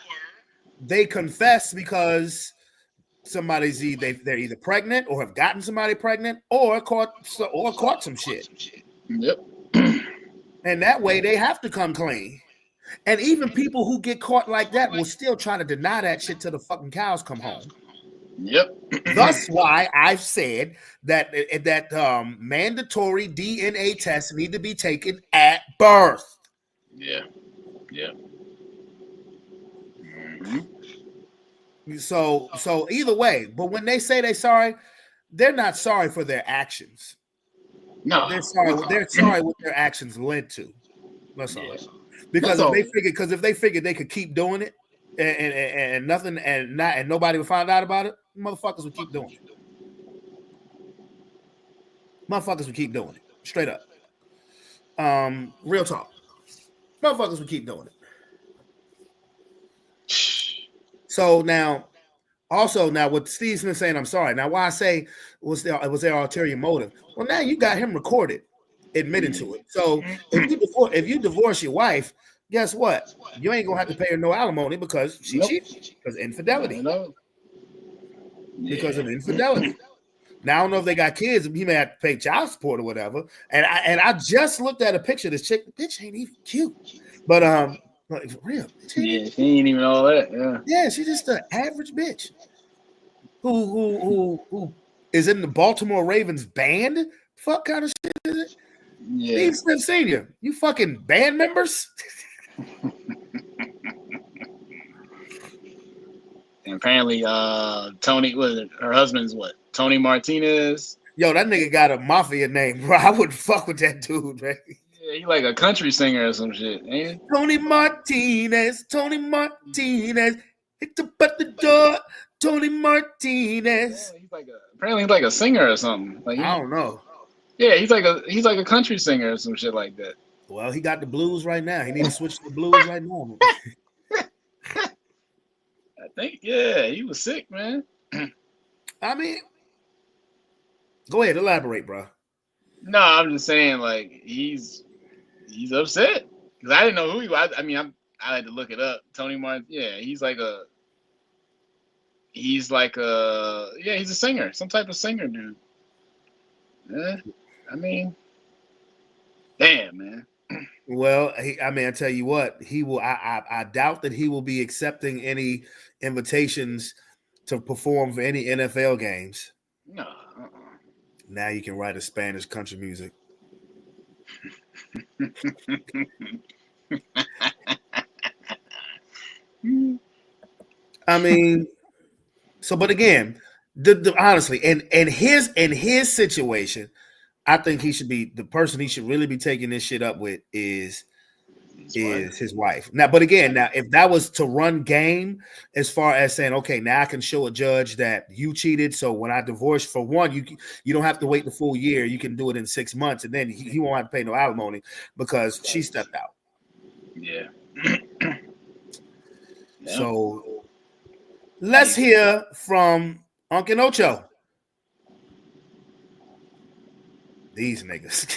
they confess because somebody's they're either pregnant or have gotten somebody pregnant or caught some shit. Yep. And that way they have to come clean. And even people who get caught like that will still try to deny that shit till the fucking cows come home. Yep. That's why I've said that mandatory DNA tests need to be taken at birth. Yeah. Yeah. So either way, but when they say they're sorry, they're not sorry for their actions. No, They're sorry what their actions led to. That's all. Because if they figured they could keep doing it and nothing and nobody would find out about it, motherfuckers would keep doing it. Motherfuckers would keep doing it. Straight up. Real talk. Motherfuckers would keep doing it. So now with Steve Smith saying I'm sorry. Now why I say was there ulterior motive? Well, now you got him recorded admitting to it. So if you divorce your wife, guess what? You ain't gonna have to pay her no alimony because she cheated because infidelity. Because of infidelity. Now I don't know if they got kids. He may have to pay child support or whatever. And I just looked at a picture of this chick. The bitch ain't even cute. But like, for real. Yeah, she ain't even all that. Yeah, she's just an average bitch who is in the Baltimore Ravens band. Fuck kind of shit is it? Yeah. Steve Smith Sr., you fucking band members? And apparently, Tony, her husband's what? Tony Martinez. Yo, that nigga got a mafia name, bro. I wouldn't fuck with that dude, man. Yeah, he like a country singer or some shit, ain't he? Tony Martinez. Hit the door. Tony Martinez. Yeah, apparently he's like a singer or something. Like I don't know. Yeah, he's like a country singer or some shit like that. Well, he got the blues right now. He needs to switch to the blues right now. I think, yeah, he was sick, man. I mean, go ahead, elaborate, bro. No, I'm just saying, like, he's upset because I didn't know who he was. I mean, I had to look it up. Tony Martin, yeah, he's a singer, some type of singer, dude. Yeah, I mean, damn, man. Well, I tell you what, he will. I doubt that he will be accepting any invitations to perform for any NFL games. No. Now you can write a Spanish country music. I mean, but again, honestly, in his situation, I think he should be the person he should really be taking this shit up with is his wife. Now, but again, if that was to run game as far as saying, okay, now I can show a judge that you cheated. So when I divorce, for one, you don't have to wait the full year. You can do it in 6 months, and then he won't have to pay no alimony because she stepped out. Yeah. So let's hear from Uncle Ocho. These niggas.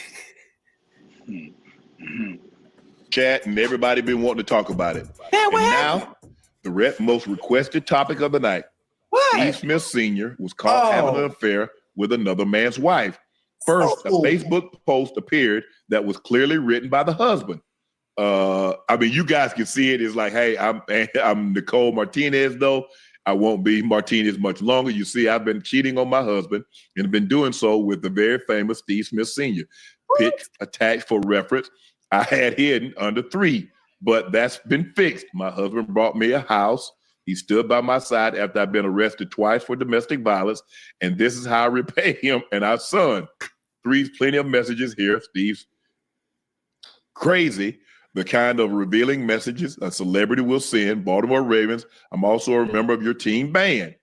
Chat and everybody been wanting to talk about it. And now, the most requested topic of the night. Steve Smith Sr. was caught having an affair with another man's wife. First, a Facebook post appeared that was clearly written by the husband. I mean, you guys can see it. It's like, hey, I'm Nicole Martinez, though. I won't be Martinez much longer. You see, I've been cheating on my husband and been doing so with the very famous Steve Smith Sr. Pic attached for reference. I had hidden under 3, but that's been fixed. My husband brought me a house. He stood by my side after I've been arrested twice for domestic violence, and this is how I repay him and our son. 3, plenty of messages here. Steve's crazy. The kind of revealing messages a celebrity will send. Baltimore Ravens, I'm also a member of your team band.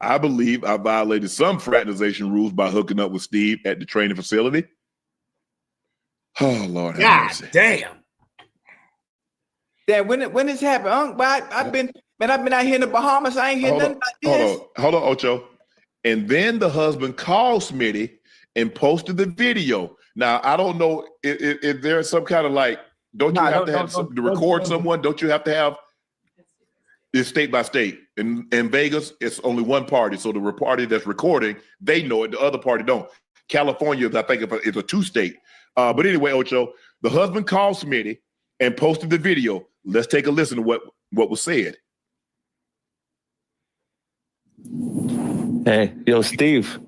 I believe I violated some fraternization rules by hooking up with Steve at the training facility. Oh Lord, have God mercy. damn. That when this happened, I've been out here in the Bahamas. I ain't hear nothing about this. Hold on, Ocho. And then the husband called Smitty and posted the video. Now I don't know if there's some kind of like, don't you have to record someone? Don't you have to have? It's state by state. In Vegas, it's only one party. So the party that's recording, they know it. The other party don't. California, I think it's a 2-state. But anyway, Ocho, the husband called Smitty and posted the video. Let's take a listen to what was said. Hey, yo, Steve.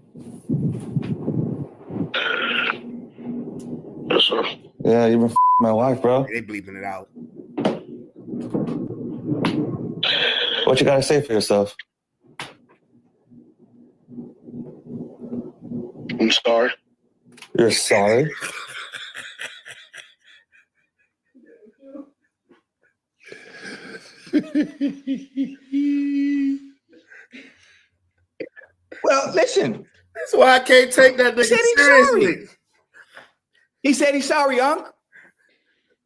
Yes, sir. Yeah, you been my wife, bro. They bleeping it out. What you gotta say for yourself? I'm sorry. You're sorry? Well, listen. That's why I can't take that nigga Said he's seriously. sorry. He said he's sorry, Unc.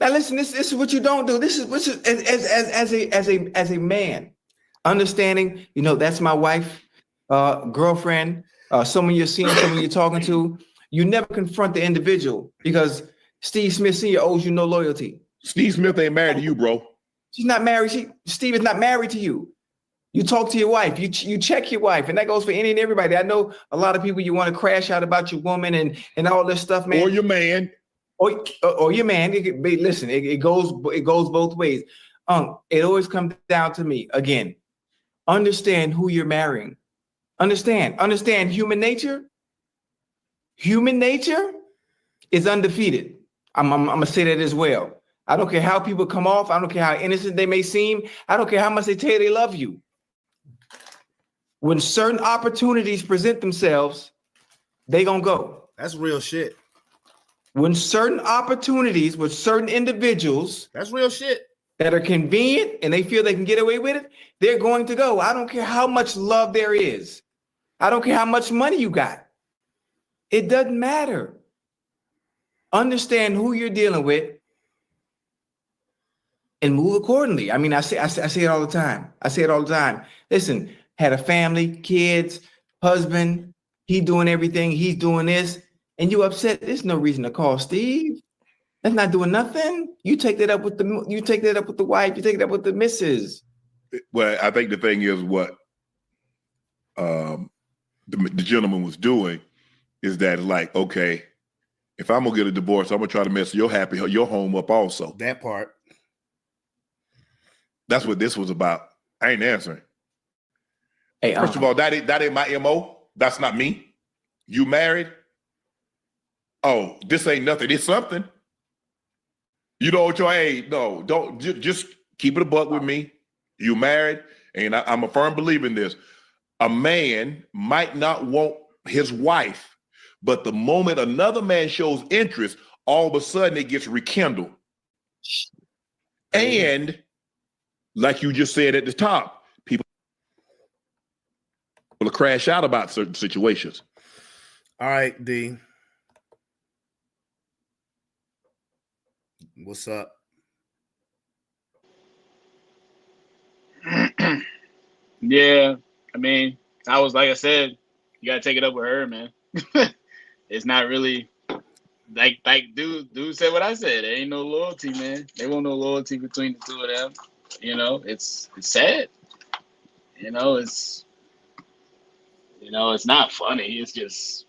Now listen, this is what you don't do. This is as a man, understanding, that's my wife, girlfriend, someone you're seeing, someone you're talking to. You never confront the individual because Steve Smith Sr. owes you no loyalty. Steve Smith ain't married to you, bro. She's not married. Steve is not married to you. You talk to your wife. You check your wife, and that goes for any and everybody. I know a lot of people you want to crash out about your woman and all this stuff, man. Or your man. Or your man. Listen, it goes both ways. It always comes down to me again. Understand who you're marrying. Understand human nature. Human nature is undefeated. I'm gonna say that as well. I don't care how people come off. I don't care how innocent they may seem. I don't care how much they tell you they love you. When certain opportunities present themselves, they gonna go. That's real shit. When certain opportunities with certain individuals That's real shit. that are convenient and they feel they can get away with it, they're going to go. I don't care how much love there is. I don't care how much money you got. It doesn't matter. Understand who you're dealing with and move accordingly. I mean, I say it all the time. Listen, had a family, kids, husband, he doing everything, he's doing this, and you upset. There's no reason to call Steve. That's not doing nothing. You take that up with the wife, you take it up with the missus. Well, I think the thing is what the gentleman was doing is that, like, okay, if I'm gonna get a divorce, I'm gonna try to mess your home up also. That part. That's what this was about. I ain't answering. Hey, First of all, that ain't my MO. That's not me. You married? Oh, this ain't nothing. It's something. You know what? Hey, no, don't just keep it a buck with me. You married, and I'm a firm believer in this. A man might not want his wife, but the moment another man shows interest, all of a sudden it gets rekindled. And like you just said at the top, people will crash out about certain situations. All right, D. What's up? Yeah, I mean, like I said, you gotta take it up with her, man. It's not really like dude said what I said. There ain't no loyalty, man. There won't no loyalty between the two of them. It's sad. It's not funny. It's just,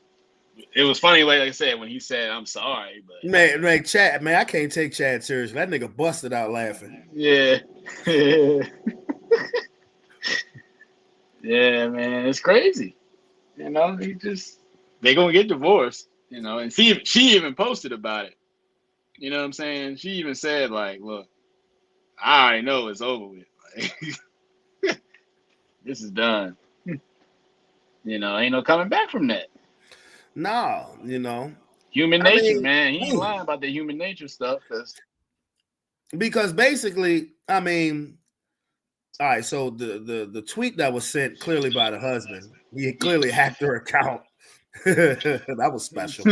it was funny, like I said, when he said, "I'm sorry," but Man, Chad, man, I can't take Chad seriously. That nigga busted out laughing. yeah, yeah, man, it's crazy. They gonna get divorced. And she even posted about it. You know what I'm saying? She even said, like, "Look, I already know it's over with. Like, this is done. Ain't no coming back from that." No, Human nature, man. He ain't lying about the human nature stuff. Because basically, all right, so the tweet that was sent clearly by the husband, he clearly hacked her account. That was special.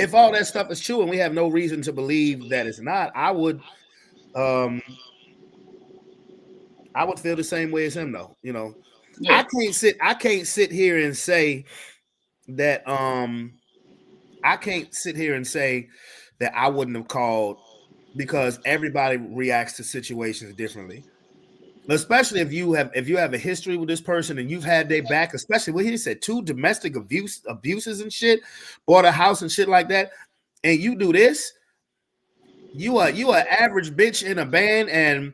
if all that stuff is true and we have no reason to believe that it's not, I would feel the same way as him though. You know, Yeah. I can't sit here and say that I can't sit here and say that I wouldn't have called, because everybody reacts to situations differently. Especially if you have a history with this person and you've had their back, especially what he said, 2 domestic abuses and shit, bought a house and shit like that, and you do this, you are average bitch in a band, and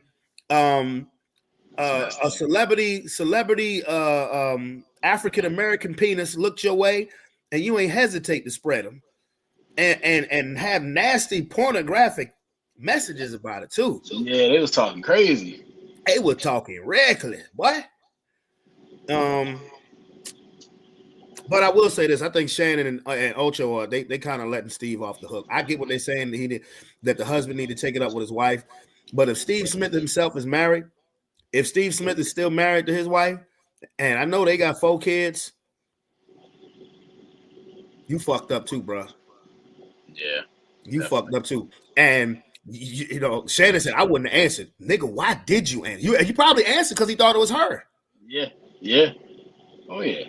a celebrity African American penis looked your way, and you ain't hesitate to spread them, and have nasty pornographic messages about it too. Yeah, they was talking crazy. They were talking reckless, boy. But I will say this: I think Shannon and Ocho they kind of letting Steve off the hook. I get what they're saying that the husband need to take it up with his wife, but if Steve Smith himself is married, if Steve Smith is still married to his wife, and I know they got 4 kids, you fucked up too, bro. Yeah, you fucked up too, and. You know, Shannon said, I wouldn't have answered. Nigga, why did you answer? You probably answered because he thought it was her. Yeah. Oh, yeah.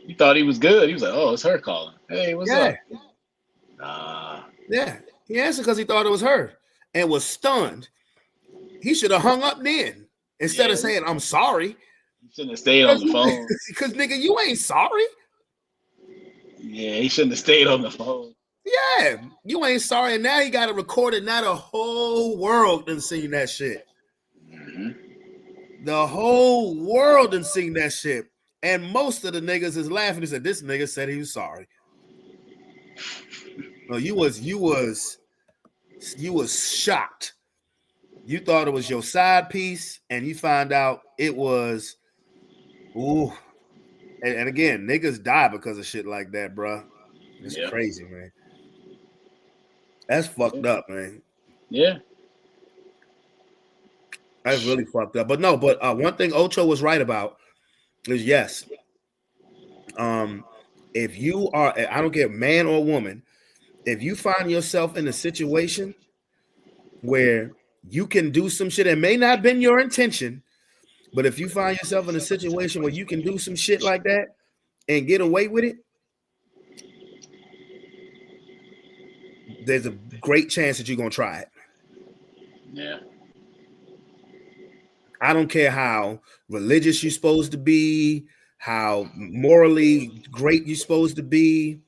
He thought he was good. He was like, oh, it's her calling. Hey, what's up? Yeah. He answered because he thought it was her and was stunned. He should have hung up then instead of saying, I'm sorry. He shouldn't have stayed on the phone. Because, nigga, you ain't sorry. Yeah, he shouldn't have stayed on the phone. Yeah, you ain't sorry. And now you got to record it. Now the whole world done seen that shit. Mm-hmm. The whole world done seen that shit. And most of the niggas is laughing. They said, this nigga said he was sorry. No, you was shocked. You thought it was your side piece, and you find out it was, ooh. And again, niggas die because of shit like that, bro. It's crazy, man. That's fucked up, man. Yeah. That's really fucked up. But no, one thing Ocho was right about is yes. If you are, I don't care, man or woman, if you find yourself in a situation where you can do some shit, it may not have been your intention, but if you find yourself in a situation where you can do some shit like that and get away with it, there's a great chance that you're going to try it. Yeah. I don't care how religious you're supposed to be, how morally great you're supposed to be.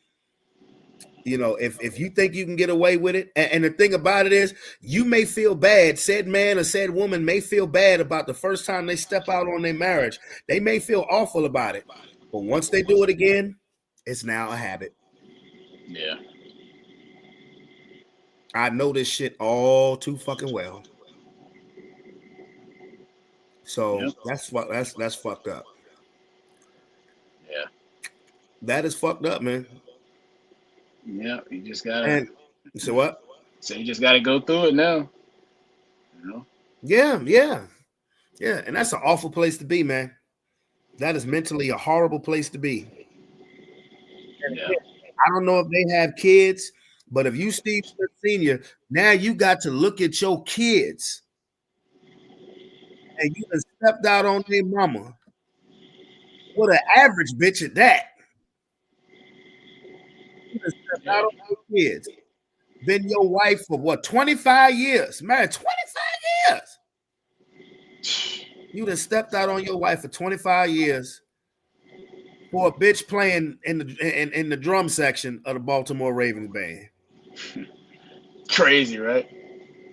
You know, if you think you can get away with it, and the thing about it is, you may feel bad, said man or said woman may feel bad about the first time they step out on their marriage. They may feel awful about it. But once they do it again, it's now a habit. Yeah. I know this shit all too fucking well. So that's fucked up. Yeah. That is fucked up, man. Yeah, you just gotta. So what? So you just gotta go through it now. You know? Yeah. And that's an awful place to be, man. That is mentally a horrible place to be. Yeah. I don't know if they have kids, but if you Steve Smith Sr., now you got to look at your kids. And you done stepped out on their mama. What an average bitch at that. You done stepped out on your kids. Been your wife for what, 25 years? Married 25 years. You done stepped out on your wife for 25 years for a bitch playing in the drum section of the Baltimore Ravens band. Crazy, right?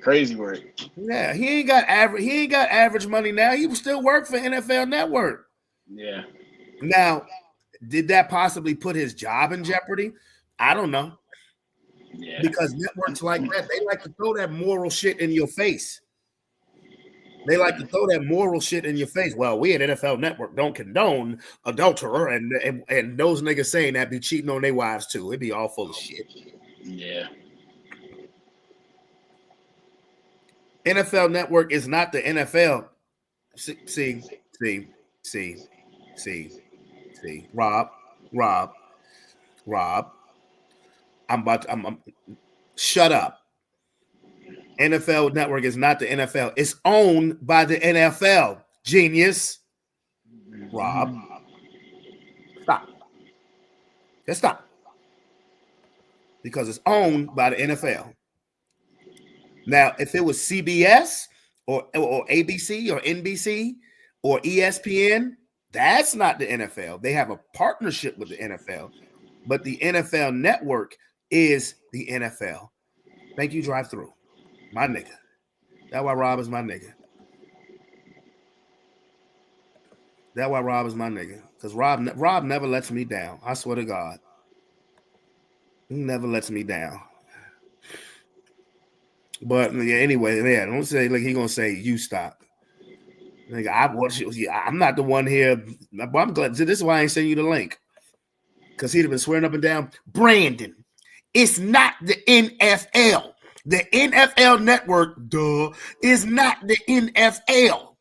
Crazy work. Yeah, he ain't got average money now. He still work for NFL Network. Yeah. Now, did that possibly put his job in jeopardy? I don't know. Yeah. Because networks like that, they like to throw that moral shit in your face. They like to throw that moral shit in your face. Well, we at NFL Network don't condone adulterer, and those niggas saying that be cheating on their wives too. It'd be all full of shit. Yeah. NFL Network is not the NFL. See. Rob. I'm shut up. NFL Network is not the NFL. It's owned by the NFL. Genius. Rob. Stop. Just stop. Because it's owned by the NFL. Now, if it was CBS or ABC or NBC or ESPN, that's not the NFL. They have a partnership with the NFL. But the NFL Network is the NFL. Thank you, Drive Through. My nigga. That's why Rob is my nigga. That's why Rob is my nigga. Because Rob never lets me down. I swear to God. He never lets me down. But yeah, anyway, yeah, don't say like he gonna say you stop. Like I'm not the one here. But I'm glad. This is why I ain't sending you the link. Because he'd have been swearing up and down. Brandon, it's not the NFL. The NFL Network, is not the NFL.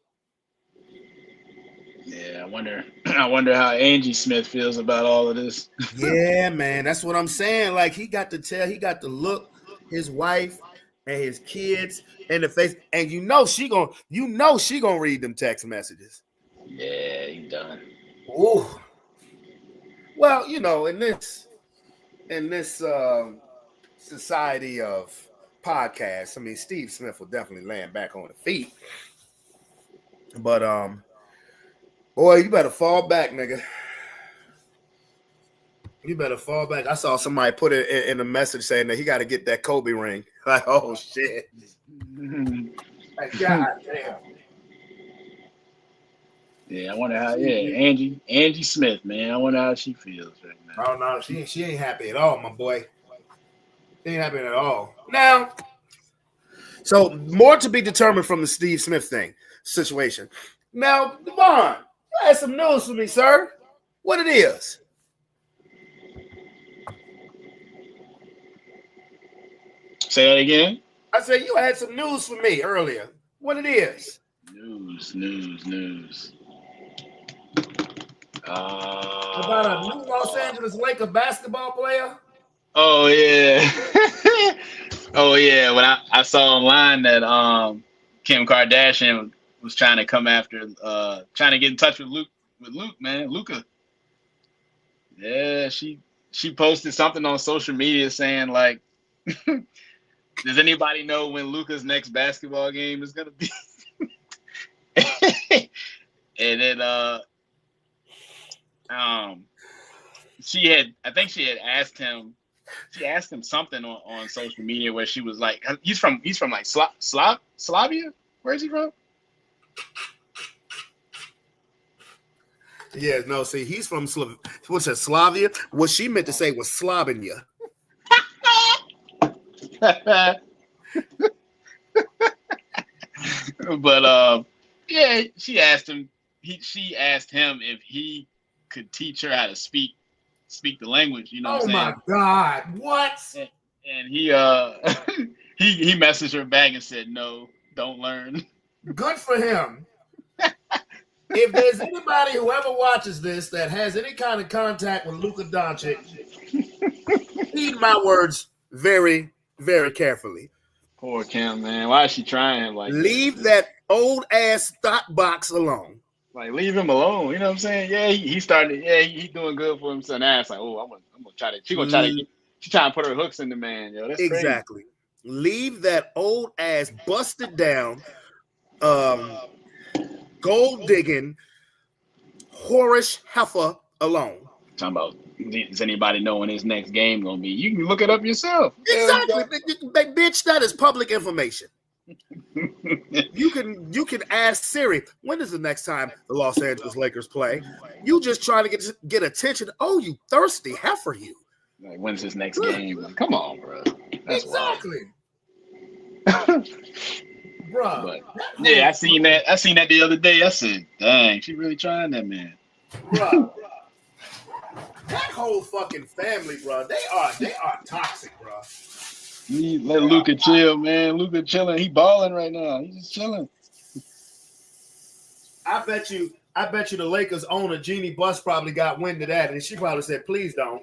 Yeah, I wonder how Angie Smith feels about all of this. Yeah, man, that's what I'm saying. Like he got to look his wife and his kids in the face, and she gonna read them text messages. Yeah, he done. Ooh. Well, in this society of podcasts, I mean, Steve Smith will definitely land back on the feet. But boy, you better fall back, nigga. You better fall back. I saw somebody put it in a message saying that he got to get that Kobe ring. Like, oh shit. Like, God damn. Yeah, I wonder how. Yeah, Angie Smith, man. I wonder how she feels right now. Oh no, she ain't happy at all, my boy. She ain't happy at all. Now, so more to be determined from the Steve Smith situation. Now, Devon, you had some news for me, sir. What it is? Say that again. I said you had some news for me earlier. What it is? News. About a new Los Angeles Lakers basketball player? Oh yeah. Oh yeah. When I saw online that Kim Kardashian was trying to come after trying to get in touch with Luka. Yeah, she posted something on social media saying like, does anybody know when Luka's next basketball game is gonna be? And then she had asked him something on social media where she was like, he's from like Slavia? Where is he from? Yeah, no, see, he's from Slavia. What she meant to say was Slovenia. But yeah, she asked him if he could teach her how to speak the language, you know what I'm saying? Oh my God, what? And he he messaged her back and said, no, don't learn. Good for him. If there's anybody who ever watches this that has any kind of contact with Luka Doncic, heed my words very, very carefully. Poor Kim, man. Why is she trying him like leave that old ass stock box alone? Like, leave him alone. You know what I'm saying? Yeah, he started. Yeah, he's doing good for himself. Now it's like, oh, I'm gonna try to. She's trying to put her hooks in the man. Yo, that's exactly. Crazy. Leave that old ass busted down, gold digging, whorish heifer alone. Talking about, does anybody know when his next game gonna be? You can look it up yourself. Exactly, bitch. That is public information. You can ask Siri, when is the next time the Los Angeles Lakers play? You just trying to get attention. Oh, you thirsty heifer, you. Like, when's his next game? Like, come on, bro. That's exactly. Bro. But, yeah, I seen that the other day. I said, dang, she really trying that, man. Bro. That whole fucking family, bro, they are toxic, bro. Let Luka chill, man. Luka chilling. He balling right now. He's just chilling. I bet you the Lakers owner Jeannie Buss probably got wind of that, and she probably said, "Please don't."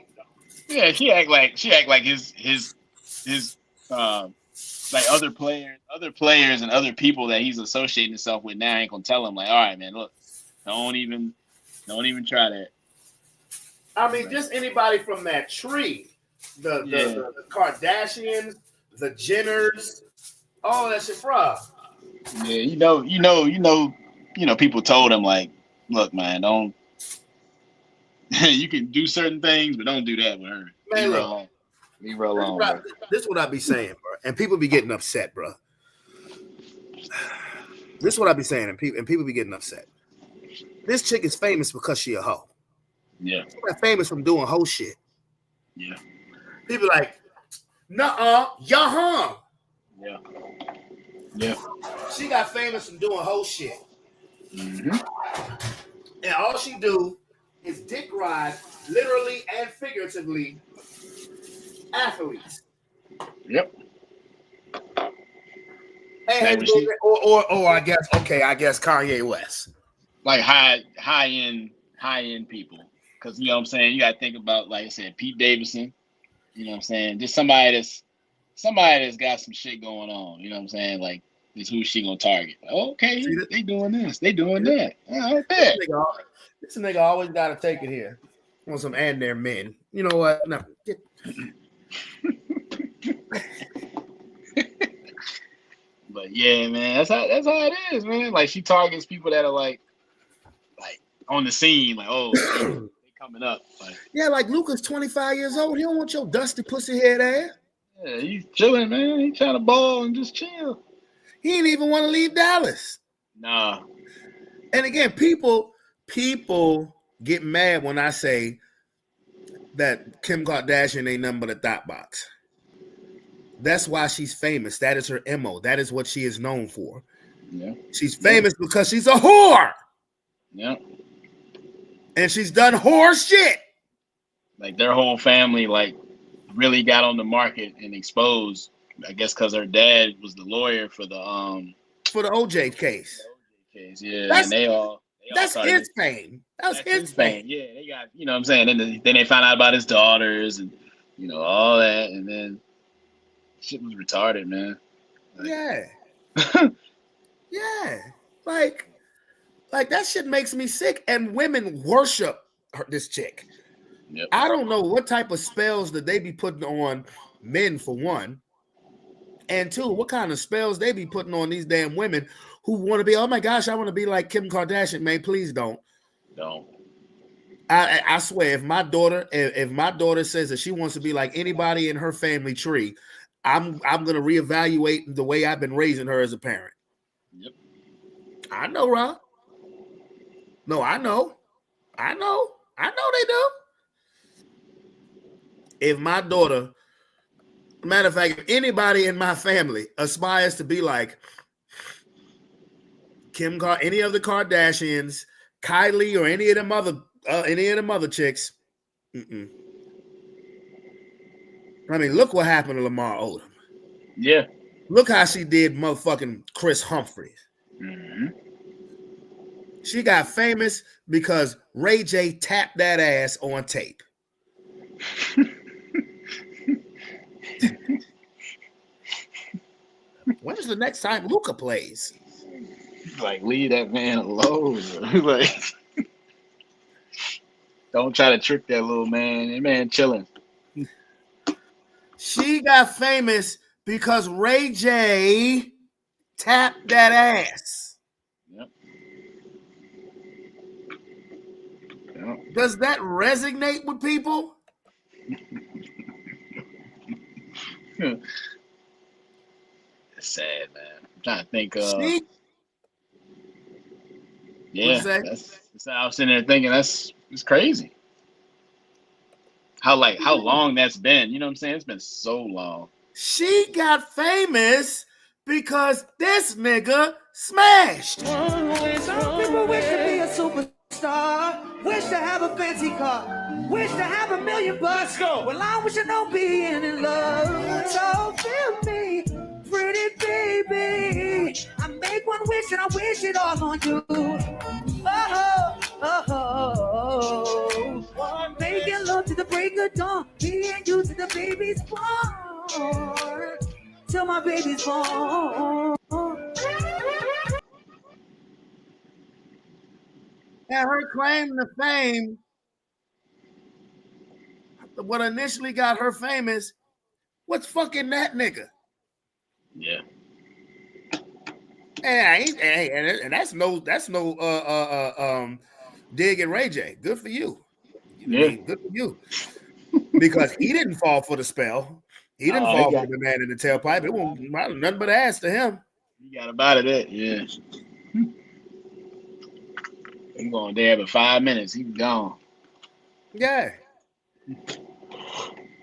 Yeah, she act like his like other players and other people that he's associating himself with now ain't gonna tell him like, all right, man, look, don't even try that. I mean, just anybody from that tree, the Kardashians, the Jenners, all that shit, bro. Yeah, you know, people told him like, look, man, don't. You can do certain things, but don't do that with her. Man, Leave her alone. This is what I be saying, bro, and people be getting upset, bro. This is what I be saying, and people be getting upset. This chick is famous because she a hoe. Yeah. She's not famous from doing hoe shit. Yeah. People like, nuh-uh, huh? Yeah. Yeah. She got famous from doing hoe shit. Mm-hmm. And all she do is dick ride, literally and figuratively, athletes. Yep. And or I guess Kanye West. Like high end people. Because you know what I'm saying, you gotta think about, like I said, Pete Davidson, you know what I'm saying? Just somebody that's got some shit going on, you know what I'm saying? Like, is who she gonna target? Like, okay, they doing this, they doing that. I bet. This nigga always gotta take it here. On some and their men. You know what? No. But yeah, man, that's how it is, man. Like, she targets people that are like on the scene, like, oh, they coming up. Like, yeah, like Luka's 25 years old. He don't want your dusty pussy head ass. Yeah, he's chilling, man. He trying to ball and just chill. He didn't even want to leave Dallas. Nah. And again, people get mad when I say that Kim Kardashian ain't nothing but a thought box. That's why she's famous. That is her MO. That is what she is known for. Yeah. She's famous because she's a whore. Yeah. And she's done whore shit. Like, their whole family, like, really got on the market and exposed, I guess, because her dad was the lawyer for the OJ case. Yeah, That's, and they all that's his fame. That's his fame. Yeah, they got, you know what I'm saying? Then they found out about his daughters and, you know, all that, and then shit was retarded, man. Like, yeah. Yeah. Like that shit makes me sick. And women worship this chick. Yep. I don't know what type of spells that they be putting on men, for one. And two, what kind of spells they be putting on these damn women who want to be, oh my gosh, I want to be like Kim Kardashian. Man, please don't. Don't. I swear, if my daughter says that she wants to be like anybody in her family tree, I'm gonna reevaluate the way I've been raising her as a parent. Yep. I know, Rob. No, I know they do. If my daughter, matter of fact, if anybody in my family aspires to be like any of the Kardashians, Kylie, or any of them other chicks, I mean, look what happened to Lamar Odom. Yeah. Look how she did motherfucking Chris Humphries. Mm-hmm. She got famous because Ray J tapped that ass on tape. When is the next time Luka plays? Like, leave that man alone. Like, don't try to trick that little man. That man chilling. She got famous because Ray J tapped that ass. Yep. Does that resonate with people? It's sad, man. I'm trying to think. That's I was sitting there thinking it's crazy. How long that's been? You know what I'm saying? It's been so long. She got famous because this nigga smashed. Some people wish to be a superstar, wish to have a fancy car, wish to have $1 million bucks. Well, I wish I know being in love. So feel me, pretty baby. I make one wish and I wish it all on you. Making love to the break of dawn, being baby's born. Till my baby's born. And her claim to fame, what initially got her famous, what's fucking that nigga? Yeah. And that's no dig at Ray J. Good for you. Yeah. Good for you. Because he didn't fall for the spell. He didn't fall for the man in the tailpipe. It won't nothing but ass to him. You got about it. Yeah. He going there for 5 minutes. He gone. Yeah.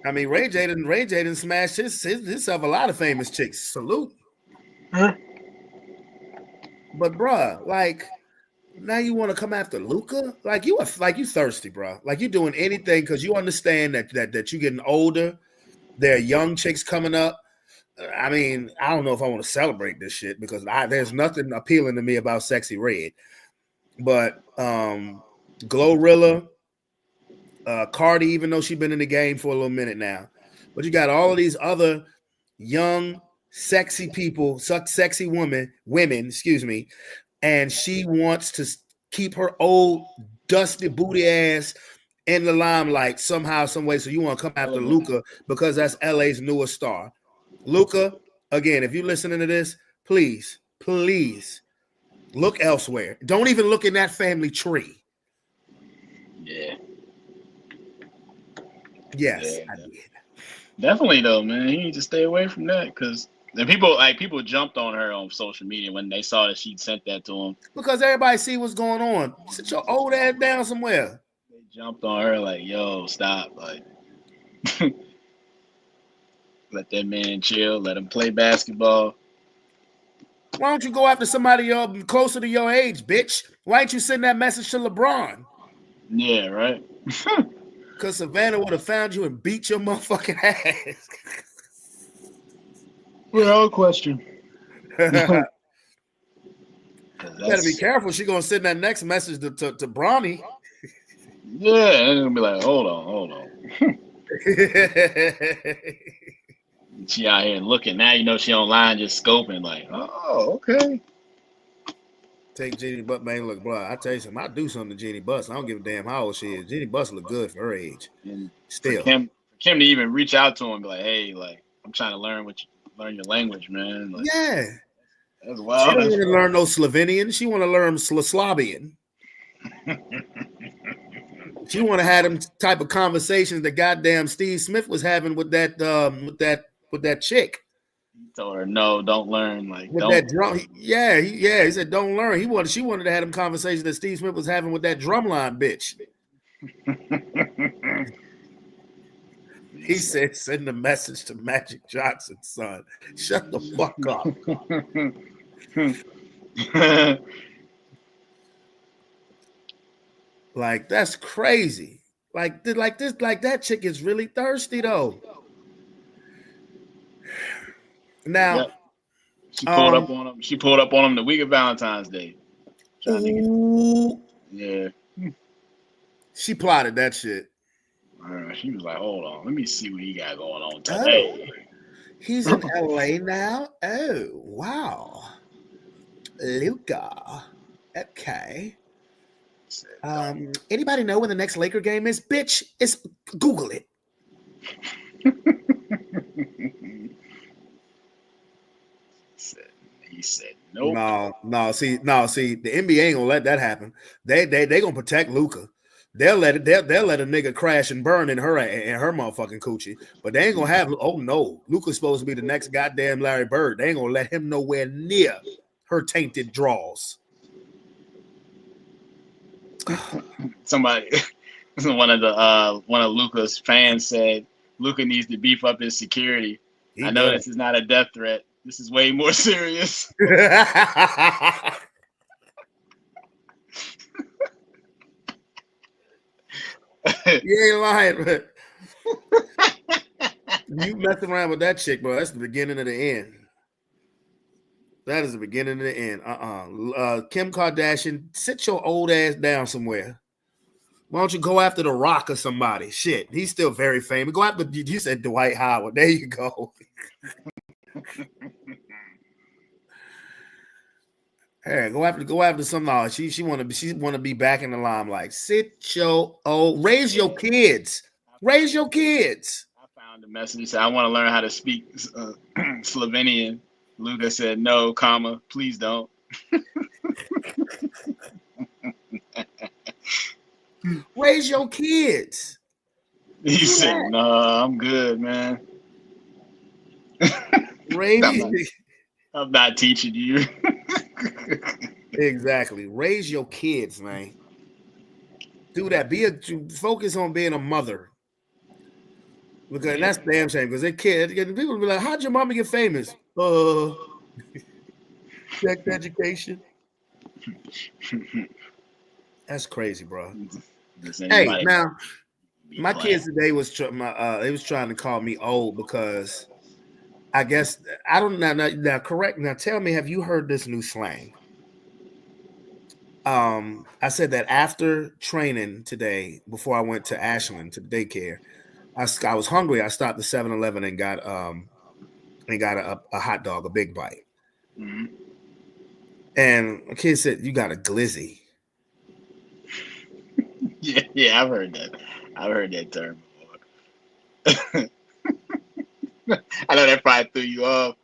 I mean, Ray J didn't smash himself a lot of famous chicks. Salute. Huh? But bruh, like now you want to come after Luca? Like you thirsty, bruh. Like you doing anything because you understand that you're getting older. There are young chicks coming up. I mean, I don't know if I want to celebrate this shit because there's nothing appealing to me about Sexy Red. But Glorilla, Cardi, even though she's been in the game for a little minute now, but you got all of these other young, sexy people, sexy women, excuse me, and she wants to keep her old, dusty booty ass in the limelight somehow, some way. So you want to come after Luca because that's LA's newest star. Luca, again, if you're listening to this, please look elsewhere. Don't even look in that family tree. Yeah. Yes, Yeah, I did. Definitely though, man. He needs to stay away from that because people jumped on her on social media when they saw that she sent that to him. Because everybody see what's going on. Sit your old ass down somewhere. They jumped on her like, yo, stop. Like let that man chill, let him play basketball. Why don't you go after somebody closer to your age, bitch? Why ain't you send that message to LeBron? Yeah, right. Because Savannah would have found you and beat your motherfucking ass. Without question. You better be careful. She's going to send that next message to Bronny. Yeah, and they're going to be like, hold on. She out here looking. Now you know she online just scoping like, oh, okay. Take Jeannie Buss, man. Look, bro, I tell you something. I do something to Jeannie Buss. I don't give a damn how old she is. Jeannie Buss look good for her age. And still. For Kim to even reach out to him and be like, hey, like, I'm trying to learn your language, man. Like, yeah. That's wild. She don't want to learn no Slovenian. She want to learn Slavian. She want to have them type of conversations that goddamn Steve Smith was having with that chick. He told her, no, don't learn. Like, with don't. That drum. He said, don't learn. She wanted to have them conversations that Steve Smith was having with that drumline bitch. He said, send a message to Magic Johnson, son. Shut the fuck up. Like, that's crazy. Like that chick is really thirsty though. Now, yep. She pulled up on him. She pulled up on him the week of Valentine's Day. Yeah. She plotted that shit. She was like, hold on, let me see what he got going on today. Oh, he's in LA now? Oh, wow. Luca. Okay. Anybody know when the next Laker game is? Bitch, it's Google it. He said, nope. No. See, the NBA ain't gonna let that happen. They gonna protect Luca. They'll let a nigga crash and burn in her motherfucking coochie, but they ain't gonna have. Oh no, Luca's supposed to be the next goddamn Larry Bird. They ain't gonna let him nowhere near her tainted draws. Somebody, one of Luca's fans said Luca needs to beef up his security. I know this is not a death threat. This is way more serious. You ain't lying, but you messing around with that chick, bro. That's the beginning of the end. That is the beginning of the end. Kim Kardashian, sit your old ass down somewhere. Why don't you go after The Rock or somebody? Shit, he's still very famous. Go after, you said Dwight Howard. There you go. Hey, go after some. She want to be back in the limelight. Raise your kids. Raise your kids. I found a message. He said, I want to learn how to speak Slovenian. Luda said, no, comma, please don't. Raise your kids. He said, no, I'm good, man. I'm not teaching you. Exactly. Raise your kids, man. Do that. Focus on being a mother. Because that's damn shame. Because they kid, people will be like, how'd your mama get famous? Sex education. That's crazy, bro. Hey, now my kids today was they was trying to call me old because I guess I don't know. Now, correct. Now, tell me, have you heard this new slang? I said that after training today, before I went to Ashland to daycare, I was hungry. I stopped at 7-Eleven and got a hot dog, a big bite. Mm-hmm. And a kid said, "You got a glizzy." Yeah, I've heard that. I've heard that term before. I know that probably threw you off.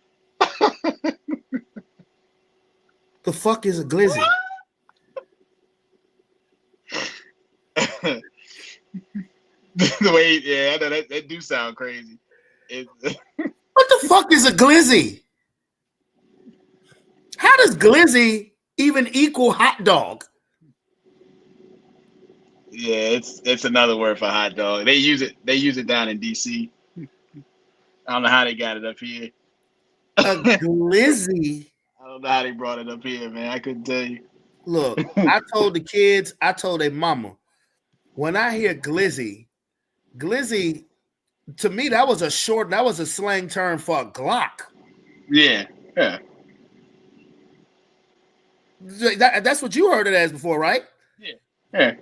The fuck is a glizzy? The way, yeah, I know that do sound crazy. What the fuck is a glizzy? How does glizzy even equal hot dog? Yeah, it's another word for hot dog. They use it down in DC. I don't know how they got it up here. A glizzy. I don't know how they brought it up here, man. I couldn't tell you. Look, I told the kids, I told their mama, when I hear glizzy, to me, that was a slang term for a Glock. Yeah. That's what you heard it as before, right? Yeah.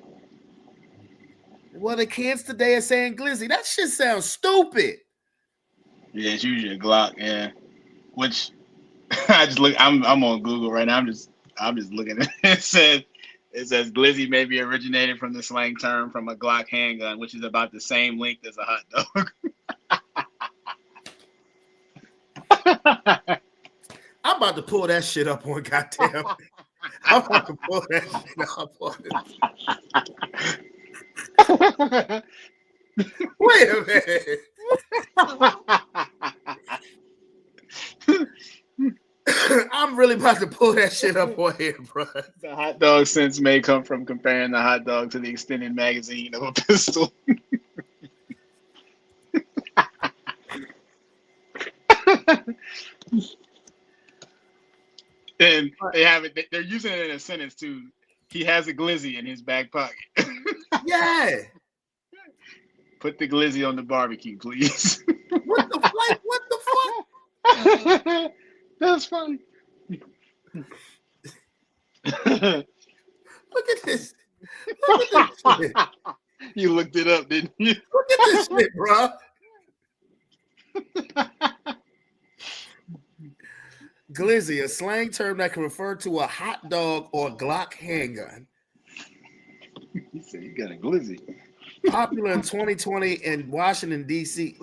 Well, the kids today are saying glizzy. That shit sounds stupid. Yeah, it's usually a Glock, yeah. Which I just look. I'm on Google right now. I'm just looking at it. It says glizzy may be originated from the slang term from a Glock handgun, which is about the same length as a hot dog. I'm about to pull that shit up on goddamn. I'm about to pull that shit up on it. Wait a minute. I'm really about to pull that shit up on here, bro. The hot dog sense may come from comparing the hot dog to the extended magazine of a pistol. And they have it. They're using it in a sentence too. He has a glizzy in his back pocket. Yeah. Put the glizzy on the barbecue, please. What the fuck? What the fuck? That's funny. Look at this. Look at this shit. You looked it up, didn't you? Look at this shit, bro. Glizzy, a slang term that can refer to a hot dog or Glock handgun. He said you got a glizzy. Popular in 2020 in Washington, D.C.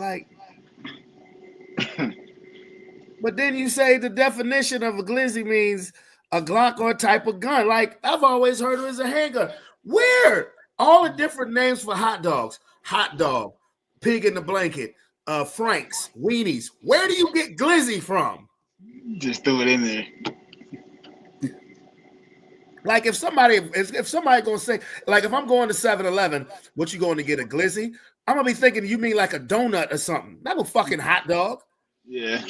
But then you say the definition of a glizzy means a Glock or a type of gun. Like, I've always heard it as a handgun. Where? All the different names for hot dogs. Hot dog, pig in the blanket, Frank's, weenies. Where do you get glizzy from? Just threw it in there. Like if somebody gonna say, like if I'm going to 7-Eleven, what you going to get, a glizzy? I'm gonna be thinking you mean like a donut or something. Not a fucking hot dog. Yeah.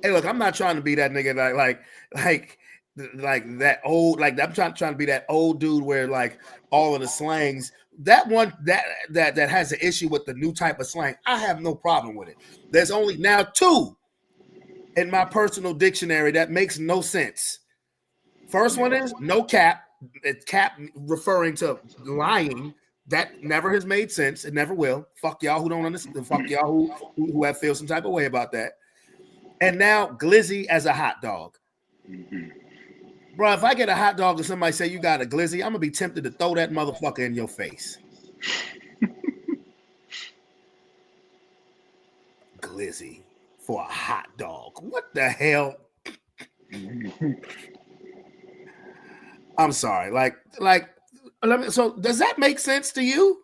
Hey, look, I'm not trying to be that nigga like that old, like I'm trying to be that old dude where like all of the slangs, that one that has an issue with the new type of slang. I have no problem with it. There's only now 2 in my personal dictionary that makes no sense. First one is no cap, Cap referring to lying. That never has made sense. It never will. Fuck y'all who don't understand. Fuck y'all who have feel some type of way about that. And now Glizzy as a hot dog. Bro, if I get a hot dog and somebody say you got a Glizzy, I'm gonna be tempted to throw that motherfucker in your face. Glizzy for a hot dog. What the hell? I'm sorry. Like, so does that make sense to you?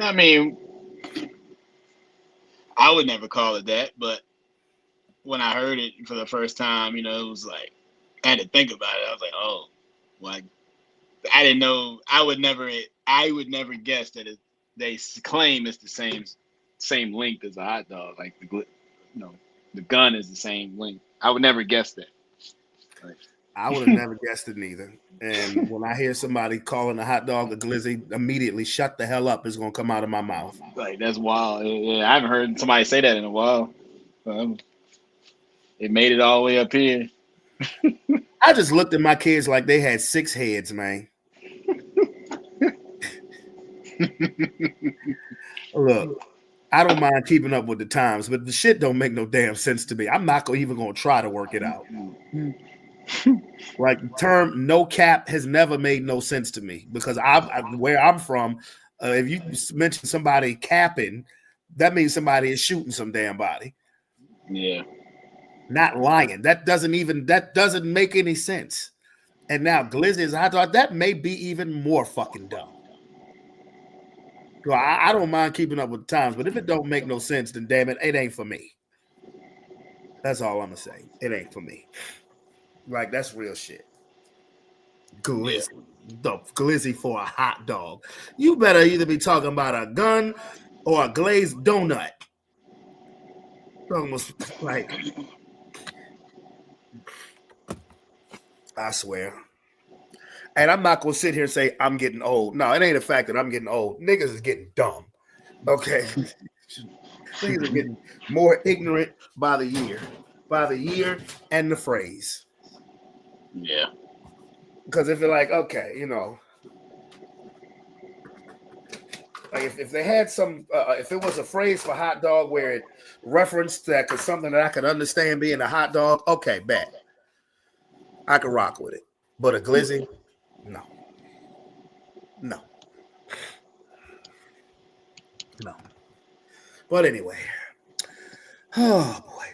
I mean, I would never call it that, but when I heard it for the first time, it was like I had to think about it. I was like, oh, like I didn't know. I would never guess that they claim it's the same length as a hot dog. Like the gun is the same length. I would never guess that. Like, I would have never guessed it neither. And when I hear somebody calling a hot dog a Glizzy, immediately shut the hell up is going to come out of my mouth. Like, that's wild. Yeah, I haven't heard somebody say that in a while. It made it all the way up here. I just looked at my kids like they had 6 heads, man. Look, I don't mind keeping up with the times, but the shit don't make no damn sense to me. I'm not even going to try to work it out. Like the term "no cap" has never made no sense to me because where I'm from, if you mention somebody capping, that means somebody is shooting some damn body. Yeah, not lying. That doesn't make any sense. And now Glizzy is a hot dog. That may be even more fucking dumb. So I don't mind keeping up with the times, but if it don't make no sense, then damn it, it ain't for me. That's all I'm gonna say. It ain't for me. Like, that's real shit. Glizzy. The Glizzy for a hot dog. You better either be talking about a gun or a glazed donut. Almost like, I swear. And I'm not gonna sit here and say I'm getting old. No, it ain't a fact that I'm getting old. Niggas is getting dumb. Okay. Niggas are getting more ignorant by the year and the phrase. Yeah. Because if you're like, okay, like if they had some, if it was a phrase for hot dog where it referenced that to something that I could understand being a hot dog, okay, bet. I could rock with it. But a Glizzy, no. But anyway, oh boy,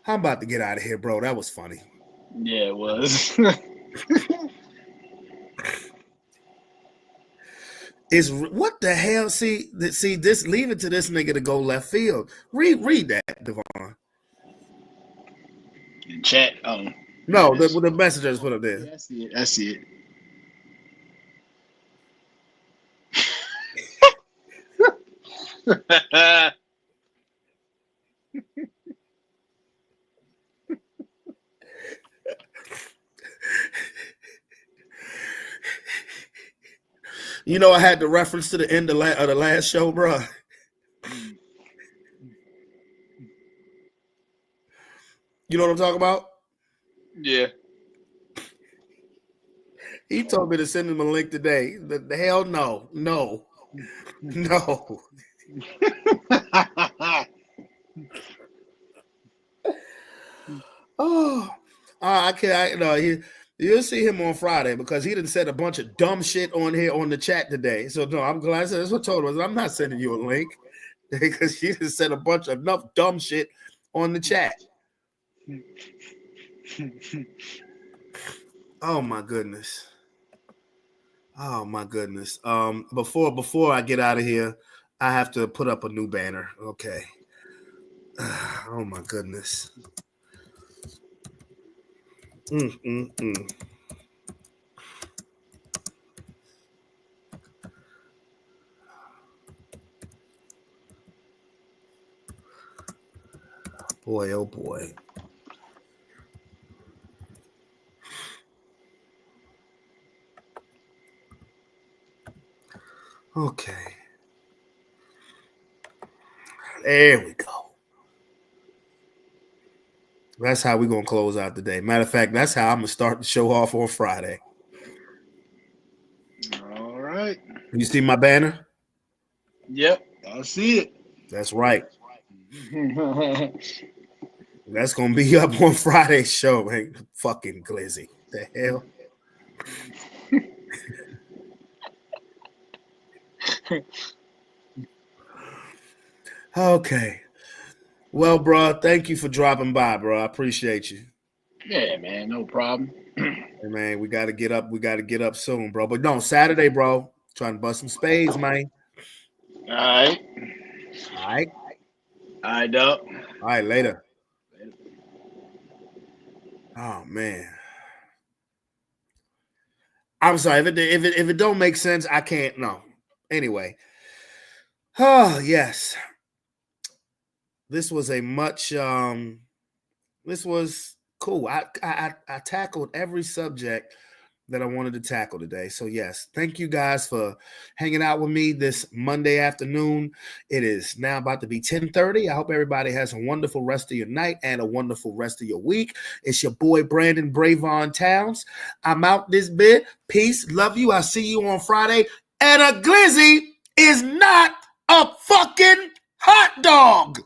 I'm about to get out of here, bro. That was funny. Yeah, it was. Is what the hell? See this. Leave it to this nigga to go left field. Read that, Devon. In chat. No, the messengers put up there. Yeah, I see it. I had the reference to the end of the last show, bro. You know what I'm talking about? Yeah. He told me to send him a link today. The hell no. Oh, I can't. You'll see him on Friday because he done said a bunch of dumb shit on here on the chat today. So no, I'm glad. That's what I told him. I'm not sending you a link because he just said a bunch of enough dumb shit on the chat. Oh my goodness. Before I get out of here, I have to put up a new banner. Okay. Oh my goodness. Boy, oh boy. Okay. There we go. That's how we're gonna close out the day. Matter of fact, that's how I'm gonna start the show off on Friday. All right. You see my banner? Yep, I see it. That's right. That's gonna be up on Friday's show. Hey, fucking Glizzy. The hell? Okay. Well, bro, thank you for dropping by, bro. I appreciate you. Yeah, man, no problem. Hey, man, we gotta get up. We gotta get up soon, bro. But no, Saturday, bro. Trying to bust some spades, man. All right. All right. All right, dog. All right, later. Oh man. I'm sorry if it don't make sense, I can't. No. Anyway. Oh yes. This was a much. This was cool. I tackled every subject that I wanted to tackle today. So yes, thank you guys for hanging out with me this Monday afternoon. It is now about to be 10:30. I hope everybody has a wonderful rest of your night and a wonderful rest of your week. It's your boy Brandon Bravon Towns. I'm out this bit. Peace. Love you. I'll see you on Friday. And a glizzy is not a fucking hot dog.